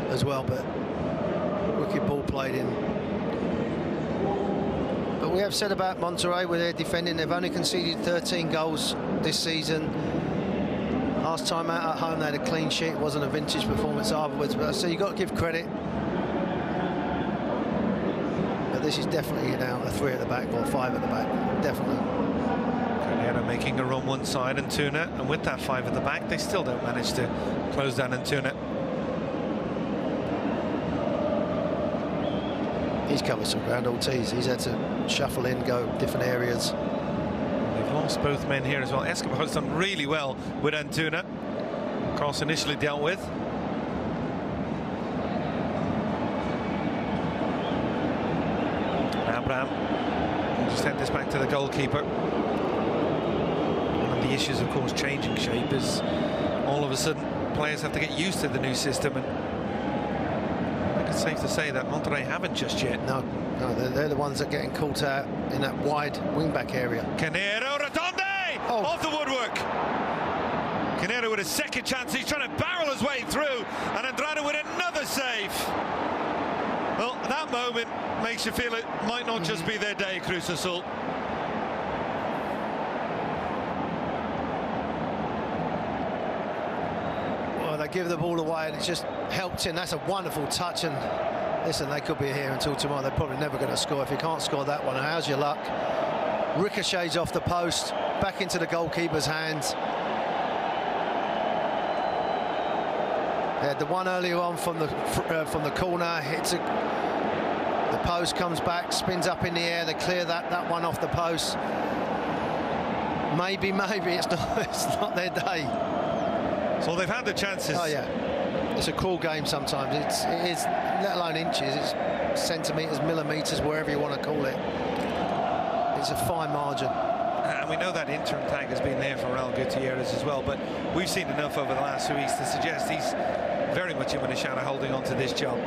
as well, but wicked ball played in. But we have said about Monterrey with their defending, they've only conceded 13 goals this season. Last time out at home they had a clean sheet. It wasn't a vintage performance afterwards, but so you've got to give credit. This is definitely now a 3 at the back or 5 at the back, definitely. Carnero making a run one side, Antuna, and with that 5 at the back, they still don't manage to close down Antuna. He's covered some ground, Ortiz. He's had to shuffle in, go different areas. They've lost both men here as well. Escobar's done really well with Antuna. Cross initially dealt with. We'll just send this back to the goalkeeper. One of the issues, of course, changing shape is all of a sudden players have to get used to the new system, and I think it's safe to say that Monterrey haven't just yet. No, they're the ones that are getting caught out in that wide wing-back area. Carnero, Rotonde off the woodwork. Carnero with a second chance. He's trying to barrel his way through, and Andrade with another save. Well, that moment makes you feel it might not just be their day, Cruz Azul. Well, they give the ball away and it's just helped in. That's a wonderful touch, and listen, they could be here until tomorrow. They're probably never going to score. If you can't score that one, how's your luck? Ricochets off the post, back into the goalkeeper's hands. They had the one earlier on from the corner, hits the post, comes back, spins up in the air. They clear that one off the post. Maybe it's not their day. So they've had the chances. Oh yeah, it's a cruel game sometimes. It is, let alone inches. It's centimetres, millimetres, wherever you want to call it. It's a fine margin. And we know that interim tag has been there for Raul Gutierrez as well, but we've seen enough over the last 2 weeks to suggest he's very much in with a shadow holding on to this job.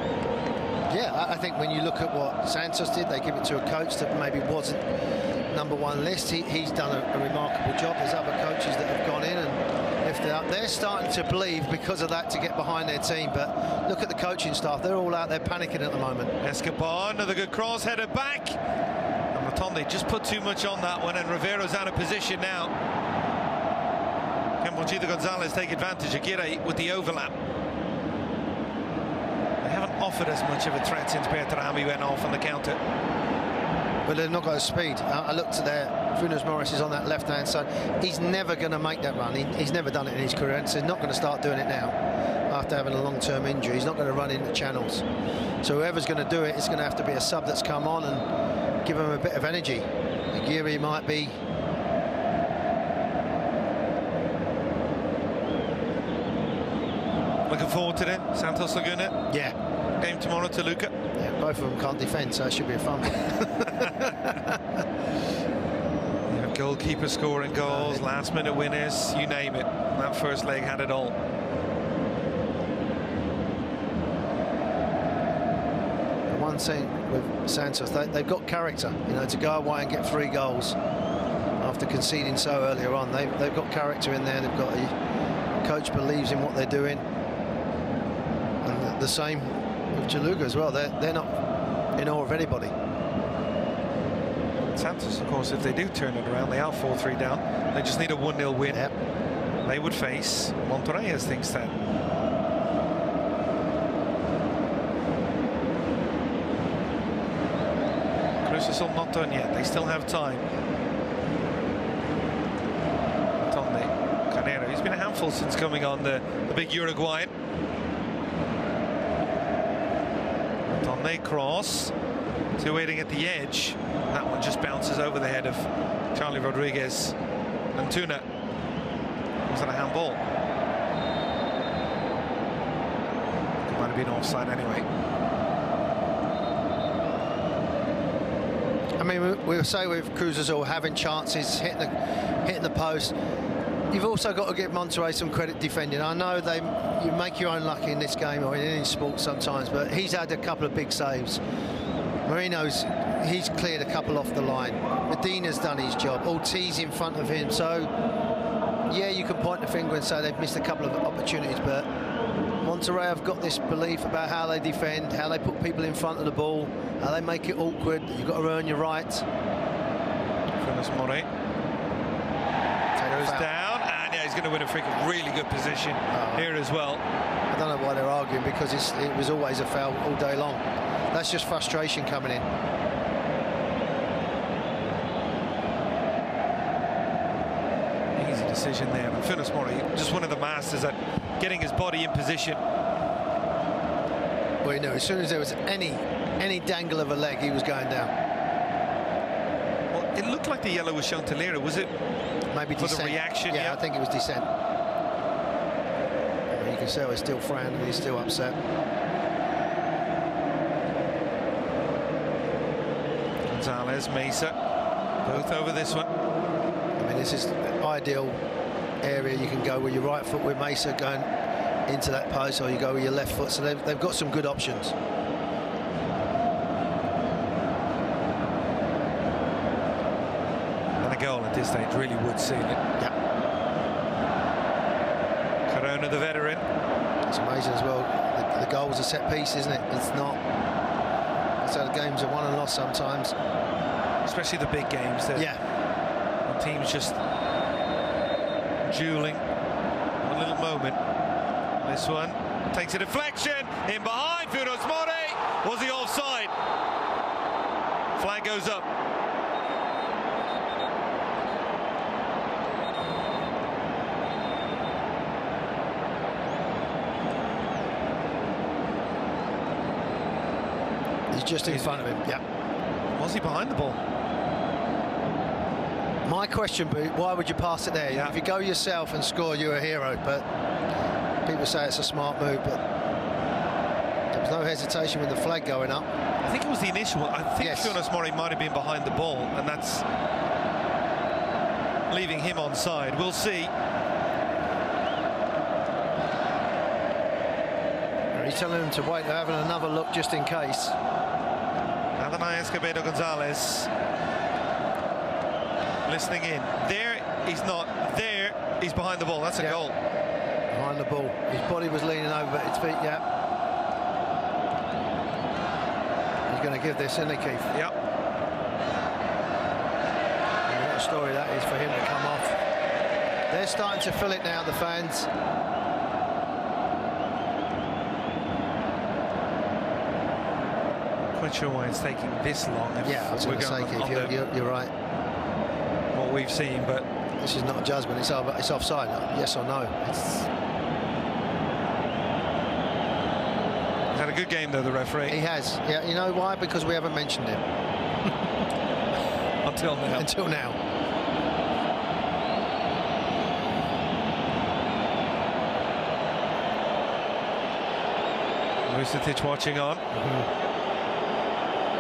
Yeah, I think when you look at what Santos did, they give it to a coach that maybe wasn't #1 list. He's done a remarkable job. There's other coaches that have gone in and lifted up. They're starting to believe because of that to get behind their team. But look at the coaching staff. They're all out there panicking at the moment. Escobar, another good cross, headed back. And Rotonde just put too much on that one, and Rivero's out of position now. Can Mochito Gonzalez take advantage? Aguirre with the overlap. They haven't offered as much of a threat since Bertrami went off on the counter. But they've not got the speed. I looked at their Funes Morris is on that left-hand side. He's never going to make that run. He's never done it in his career, and so he's not going to start doing it now after having a long-term injury. He's not going to run into channels. So whoever's going to do it, it's going to have to be a sub that's come on and give him a bit of energy. Aguirre might be. Looking forward to it. Santos Laguna. Yeah. Game tomorrow to Luca. Yeah, both of them can't defend, so it should be a fun one. Goalkeeper scoring goals, last-minute winners, you name it. That first leg had it all. The one thing with Santos, they've got character, you know, to go away and get 3 goals after conceding so earlier on. They've got character in there. They've got a coach believes in what they're doing, and the same with Jaluga as well. They're not in awe of anybody. Santos, of course, if they do turn it around, they are 4-3 down. They just need a 1-0 win. Yep. They would face Monterrey as things stand. Cruz Azul not done yet. They still have time. Tonde, Canero, he's been a handful since coming on, the big Uruguayan. Tonde cross. 2 waiting at the edge. That one just bounces over the head of Charlie Rodriguez. And Tuna. Was that a handball? It might have been offside anyway. I mean, we'll say with Cruz Azul having chances, hitting the post. You've also got to give Monterrey some credit defending. I know you make your own luck in this game or in any sport sometimes, but he's had a couple of big saves. He's cleared a couple off the line. Medina's done his job. Ortiz in front of him. So, yeah, you can point the finger and say they've missed a couple of opportunities, but Monterrey have got this belief about how they defend, how they put people in front of the ball, how they make it awkward. You've got to earn your right. Funes Mori goes down, and yeah, he's going to win a free kick. Really good position here as well. I don't know why they're arguing, because it was always a foul all day long. That's just frustration coming in. Easy decision there. And Funes Mori, just one of the masters at getting his body in position. Well, you know, as soon as there was any dangle of a leg, he was going down. Well, it looked like the yellow was shown to Lira. Was it? Maybe for dissent. the reaction? Yeah, I think it was dissent. I mean, you can see he's still frowning and he's still upset. Gonzalez, Mesa, both over this one. I mean, this is the ideal area you can go with your right foot with Mesa going into that post, or you go with your left foot. So they've got some good options. And a goal at this stage really would seal it. Yeah. Corona, the veteran. It's amazing as well. The goal's a set piece, isn't it? It's not. That's how the games are won and lost sometimes. Especially the big games. Yeah. When teams just dueling. A little moment. This one takes a deflection. In behind, Funes Mori. Was he offside? Flag goes up. He's just in front of him. Yeah. Was he behind the ball? My question, Boot, why would you pass it there? Yeah. If you go yourself and score, you're a hero. But people say it's a smart move, but there was no hesitation with the flag going up. I think it was the initial one. I think Jonas Murray might have been behind the ball, and that's leaving him onside. We'll see. Are you telling him to wait? They're having another look just in case. Adonai Escobedo Gonzalez listening in. There, he's not. There, he's behind the ball. That's a goal. Behind the ball. His body was leaning over, but his feet, He's going to give this, isn't he, Keith? Yep. And what a story that is for him to come off. They're starting to fill it now, the fans. Quite sure why it's taking this long. Yeah, I was going to say, Keith, you're right. What we've seen, but this is not a judgment. It's offside. Yes or no? He's had a good game, though, the referee. He has. Yeah, you know why? Because we haven't mentioned him. Until now. Until now. Vucetic watching on. I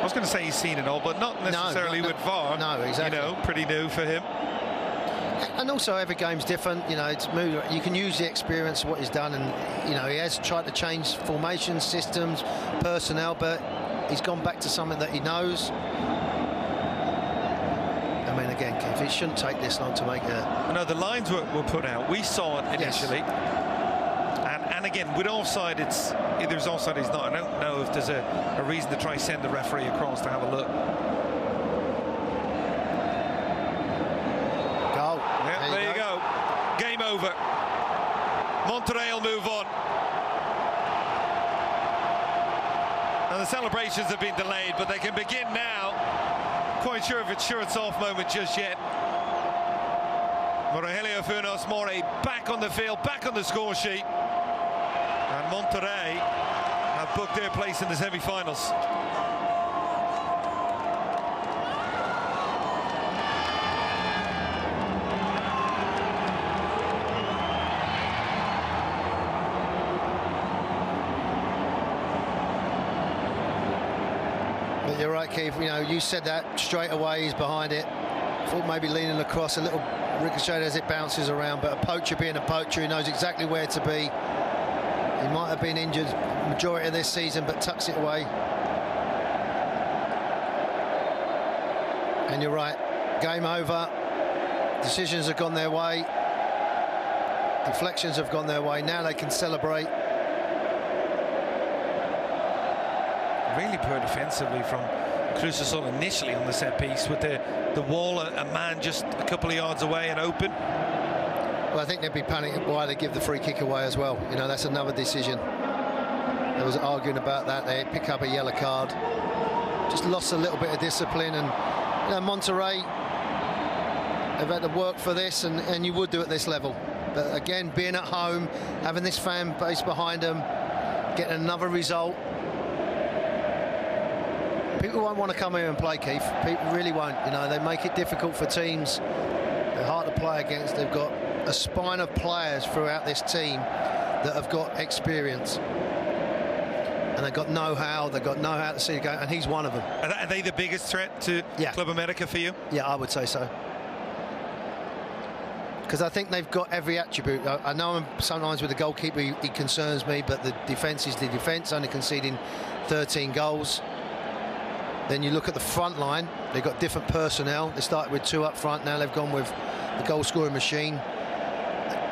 was going to say he's seen it all, but not necessarily with VAR. No, exactly. You know, pretty new for him. And also every game's different. You know, it's moved. You can use the experience of what he's done, and you know he has tried to change formations, systems, personnel, but he's gone back to something that he knows. I mean, again, Keith, it shouldn't take this long to make a. No, the lines were put out. We saw it initially. Yes. And again, with offside, it's either there's offside, it's not. I don't know if there's a reason to try send the referee across to have a look. Goal. Yeah, there you go. Game over. Monterrey will move on. And the celebrations have been delayed, but they can begin now. Quite sure if it's off moment just yet. Rogelio Funes Mori back on the field, back on the score sheet. And Monterrey have booked their place in the semi-finals. But you're right, Keith. You know, you said that straight away. He's behind it. Thought maybe leaning across, a little ricochet as it bounces around. But a poacher being a poacher, he knows exactly where to be. He might have been injured majority of this season, but tucks it away. And you're right, game over. Decisions have gone their way. Deflections have gone their way. Now they can celebrate. Really poor defensively from Cruz Azul initially on the set piece with the wall, a man just a couple of yards away and open. Well, I think they'd be panicking why they give the free kick away as well. You know, that's another decision. There was arguing about that. They pick up a yellow card. Just lost a little bit of discipline. And, you know, Monterrey have had to work for this, and you would do at this level. But again, being at home, having this fan base behind them, getting another result. People won't want to come here and play, Keith. People really won't. You know, they make it difficult for teams. They're hard to play against. They've got a spine of players throughout this team that have got experience, and they've got know-how. They've got know-how to see the game, and he's one of them. Are they the biggest threat to Club America for you? Yeah, I would say so. Because I think they've got every attribute. I know sometimes with the goalkeeper he concerns me, but the defence is the defence, only conceding 13 goals. Then you look at the front line, they've got different personnel. They started with 2 up front, now they've gone with the goal-scoring machine.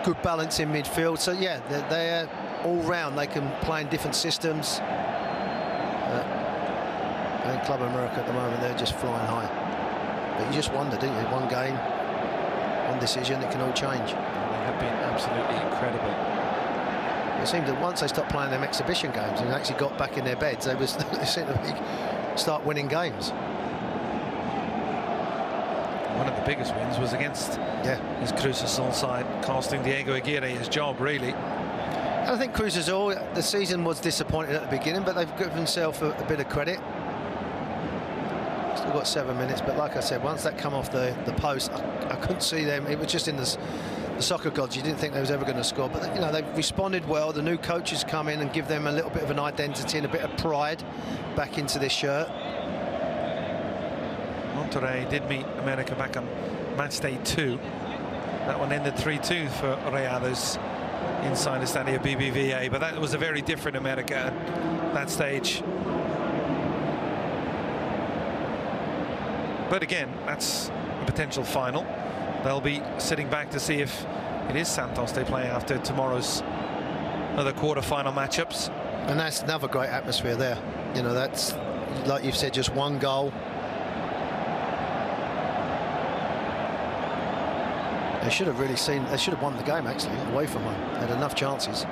Good balance in midfield. So, yeah, they're all round. They can play in different systems. And Club America at the moment, they're just flying high. But you just wonder, don't you? One game, one decision, it can all change. They have been absolutely incredible. It seemed that once they stopped playing them exhibition games and actually got back in their beds, they seemed to start winning games. One of the biggest wins was against his Cruz Azul side, costing Diego Aguirre his job, really. I think Cruz Azul, the season was disappointed at the beginning, but they've given themselves a bit of credit. still got 7 minutes, but like I said, once that come off the post, I couldn't see them. It was just in the soccer gods. You didn't think they was ever going to score, but you know, they've responded well. The new coaches come in and give them a little bit of an identity and a bit of pride back into this shirt. Monterrey did meet America back on match day 2. That one ended 3-2 for Rayados inside the Estadio BBVA, but that was a very different America at that stage. But again, that's a potential final. They'll be sitting back to see if it is Santos they play after tomorrow's other quarter-final matchups. And that's another great atmosphere there. You know, that's, like you've said, just one goal. They should have really seen, they should have won the game actually, away from home. They had enough chances.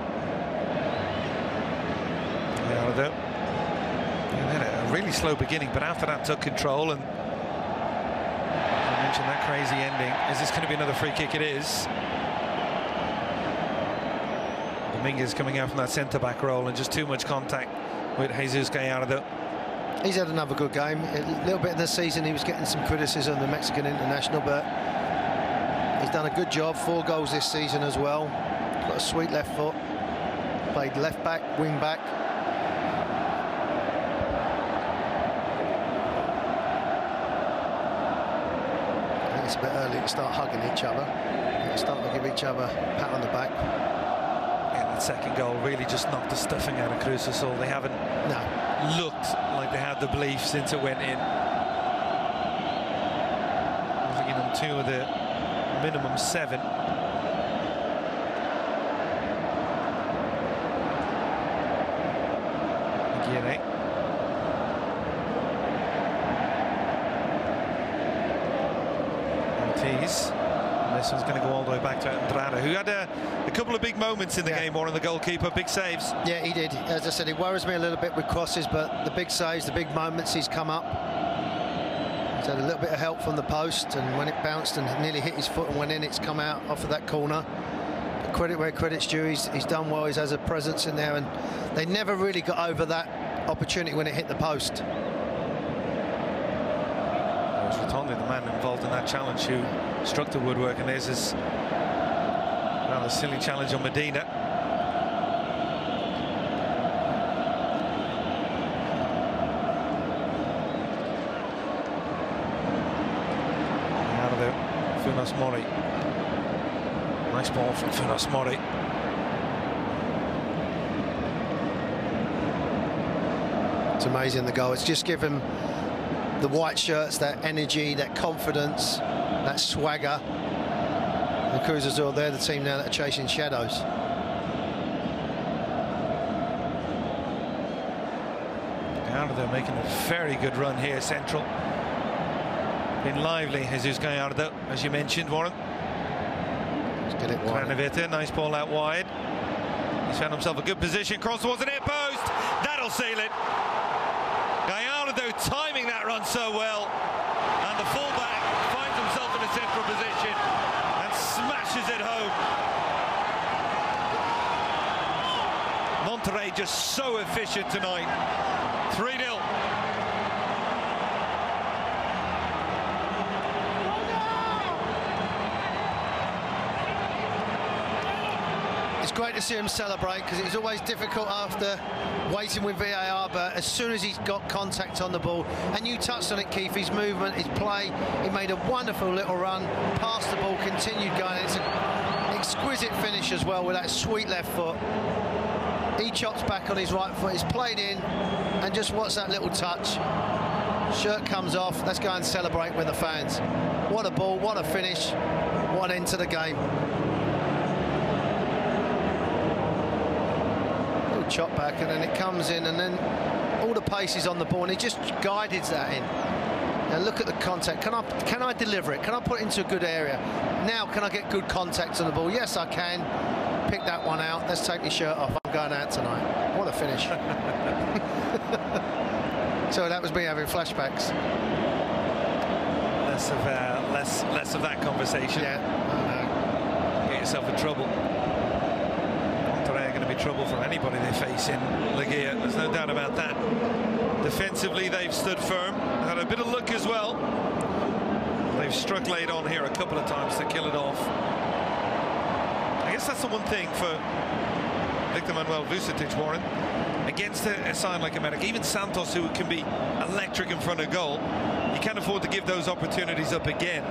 Yeah, they had a really slow beginning, but after that took control, and I mentioned that crazy ending. Is this going to be another free kick? It is. Dominguez coming out from that centre-back role, and just too much contact with Jesus Gallardo. He's had another good game. A little bit in the season he was getting some criticism, the Mexican international, but he's done a good job. 4 goals this season as well. Got a sweet left foot. Played left back, wing back. I think it's a bit early to start hugging each other. They're starting to give each other a pat on the back. Yeah, that second goal really just knocked the stuffing out of Cruz Azul. They haven't looked like they had the belief since it went in. Looking in 2 of the minimum 7. Aguirre. Ortiz. And this one's going to go all the way back to Andrade, who had a couple of big moments in the game, one of the goalkeeper, big saves. Yeah, he did. As I said, it worries me a little bit with crosses, but the big saves, the big moments, he's come up. He's had a little bit of help from the post, and when it bounced and nearly hit his foot and went in, it's come out off of that corner. But credit where credit's due, he's done well. He has a presence in there, and they never really got over that opportunity when it hit the post. It was Rotondi, the man involved in that challenge, who struck the woodwork, and there's this rather silly challenge on Medina. Funes Mori. Nice ball from Funes Mori. It's amazing, the goal. It's just given the white shirts that energy, that confidence, that swagger. The Cruz Azul, they're the team now that are chasing shadows. Gallardo making a very good run here, central. Been lively, Jesus Gallardo, as you mentioned, Warren. Let's get it wide. Granavita, nice ball out wide. He's found himself a good position, cross towards the near post. That'll seal it. Gallardo timing that run so well, and the fullback finds himself in a central position and smashes it home. Monterrey just so efficient tonight. 3-0. It's great to see him celebrate, because it was always difficult after waiting with VAR, but as soon as he's got contact on the ball, and you touched on it, Keith, his movement, his play, he made a wonderful little run, passed the ball, continued going. It's an exquisite finish as well with that sweet left foot. He chops back on his right foot, he's played in, and just watch that little touch. Shirt comes off, let's go and celebrate with the fans. What a ball, what a finish, what an end to the game. Chop back, and then it comes in, and then all the pace is on the ball, and he just guided that in. Now look at the contact. Can I deliver it? Can I put it into a good area? Now can I get good contact on the ball? Yes, I can. Pick that one out. Let's take my shirt off. I'm going out tonight. What a finish. So that was me having flashbacks. Less of that conversation. Yeah. Get yourself in trouble. Monterrey are going to be trouble for anybody they face in Legia. There's no doubt about that. Defensively, they've stood firm. Had a bit of luck as well. They've struck late on here a couple of times to kill it off. I guess that's the one thing for Victor Manuel Vucetic, Warren. Against a side like America, even Santos, who can be electric in front of goal, you can't afford to give those opportunities up again.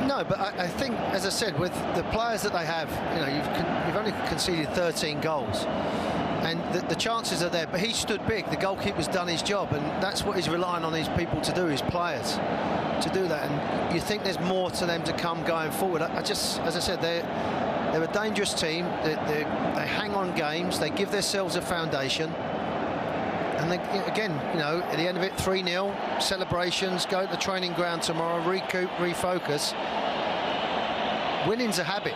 No, but I think, as I said, with the players that they have, you know, you've only conceded 13 goals, and the chances are there. But he stood big. The goalkeeper's done his job, and that's what he's relying on his people to do, his players, to do that. And you think there's more to them to come going forward. I just, as I said, they're a dangerous team. They hang on games. They give themselves a foundation. And they, again, you know, at the end of it, 3-0, celebrations, go to the training ground tomorrow, recoup, refocus. Winning's a habit.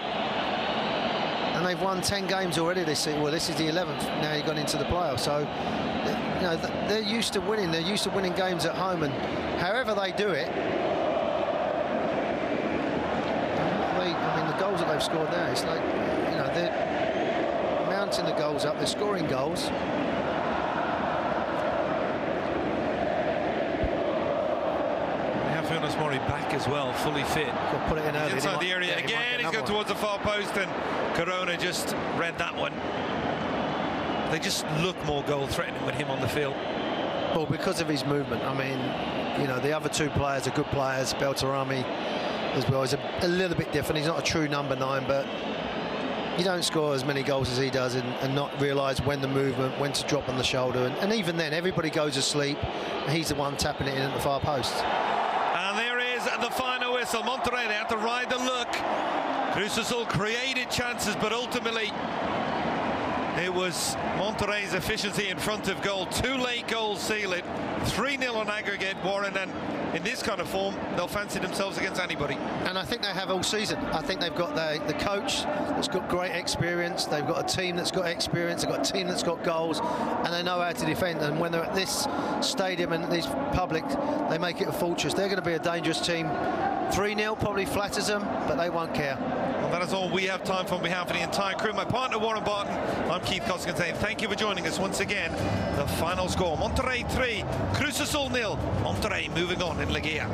And they've won 10 games already this season. Well, this is the 11th. Now you've gone into the playoffs. So, you know, they're used to winning. They're used to winning games at home. And however they do it, I mean, the goals that they've scored there, it's like, you know, they're mounting the goals up. They're scoring goals. Murray back as well, fully fit. Put it in early. Inside the area again. He's going towards the far post, and Corona just read that one. They just look more goal threatening with him on the field. Well, because of his movement. I mean, you know, the other two players are good players. Beltrami as well is a little bit different. He's not a true number 9, but you don't score as many goals as he does and not realise when the movement, when to drop on the shoulder. And even then, everybody goes asleep, and he's the one tapping it in at the far post. And there is the final whistle. Monterrey, they have to ride the luck. Cruz Azul created chances, but ultimately it was Monterrey's efficiency in front of goal. 2 late goals seal it. 3-0 on aggregate, Warren, and in this kind of form, they'll fancy themselves against anybody. And I think they have all season. I think they've got the coach that's got great experience. They've got a team that's got experience. They've got a team that's got goals, and they know how to defend. And when they're at this stadium and this public, they make it a fortress. They're going to be a dangerous team. 3-0 probably flatters them, but they won't care. Well, that is all we have time for on behalf of the entire crew. My partner, Warren Barton, I'm Keith Costigan saying thank you for joining us once again. The final score, Monterrey 3, Cruz Azul 0. Monterrey moving on in Legia.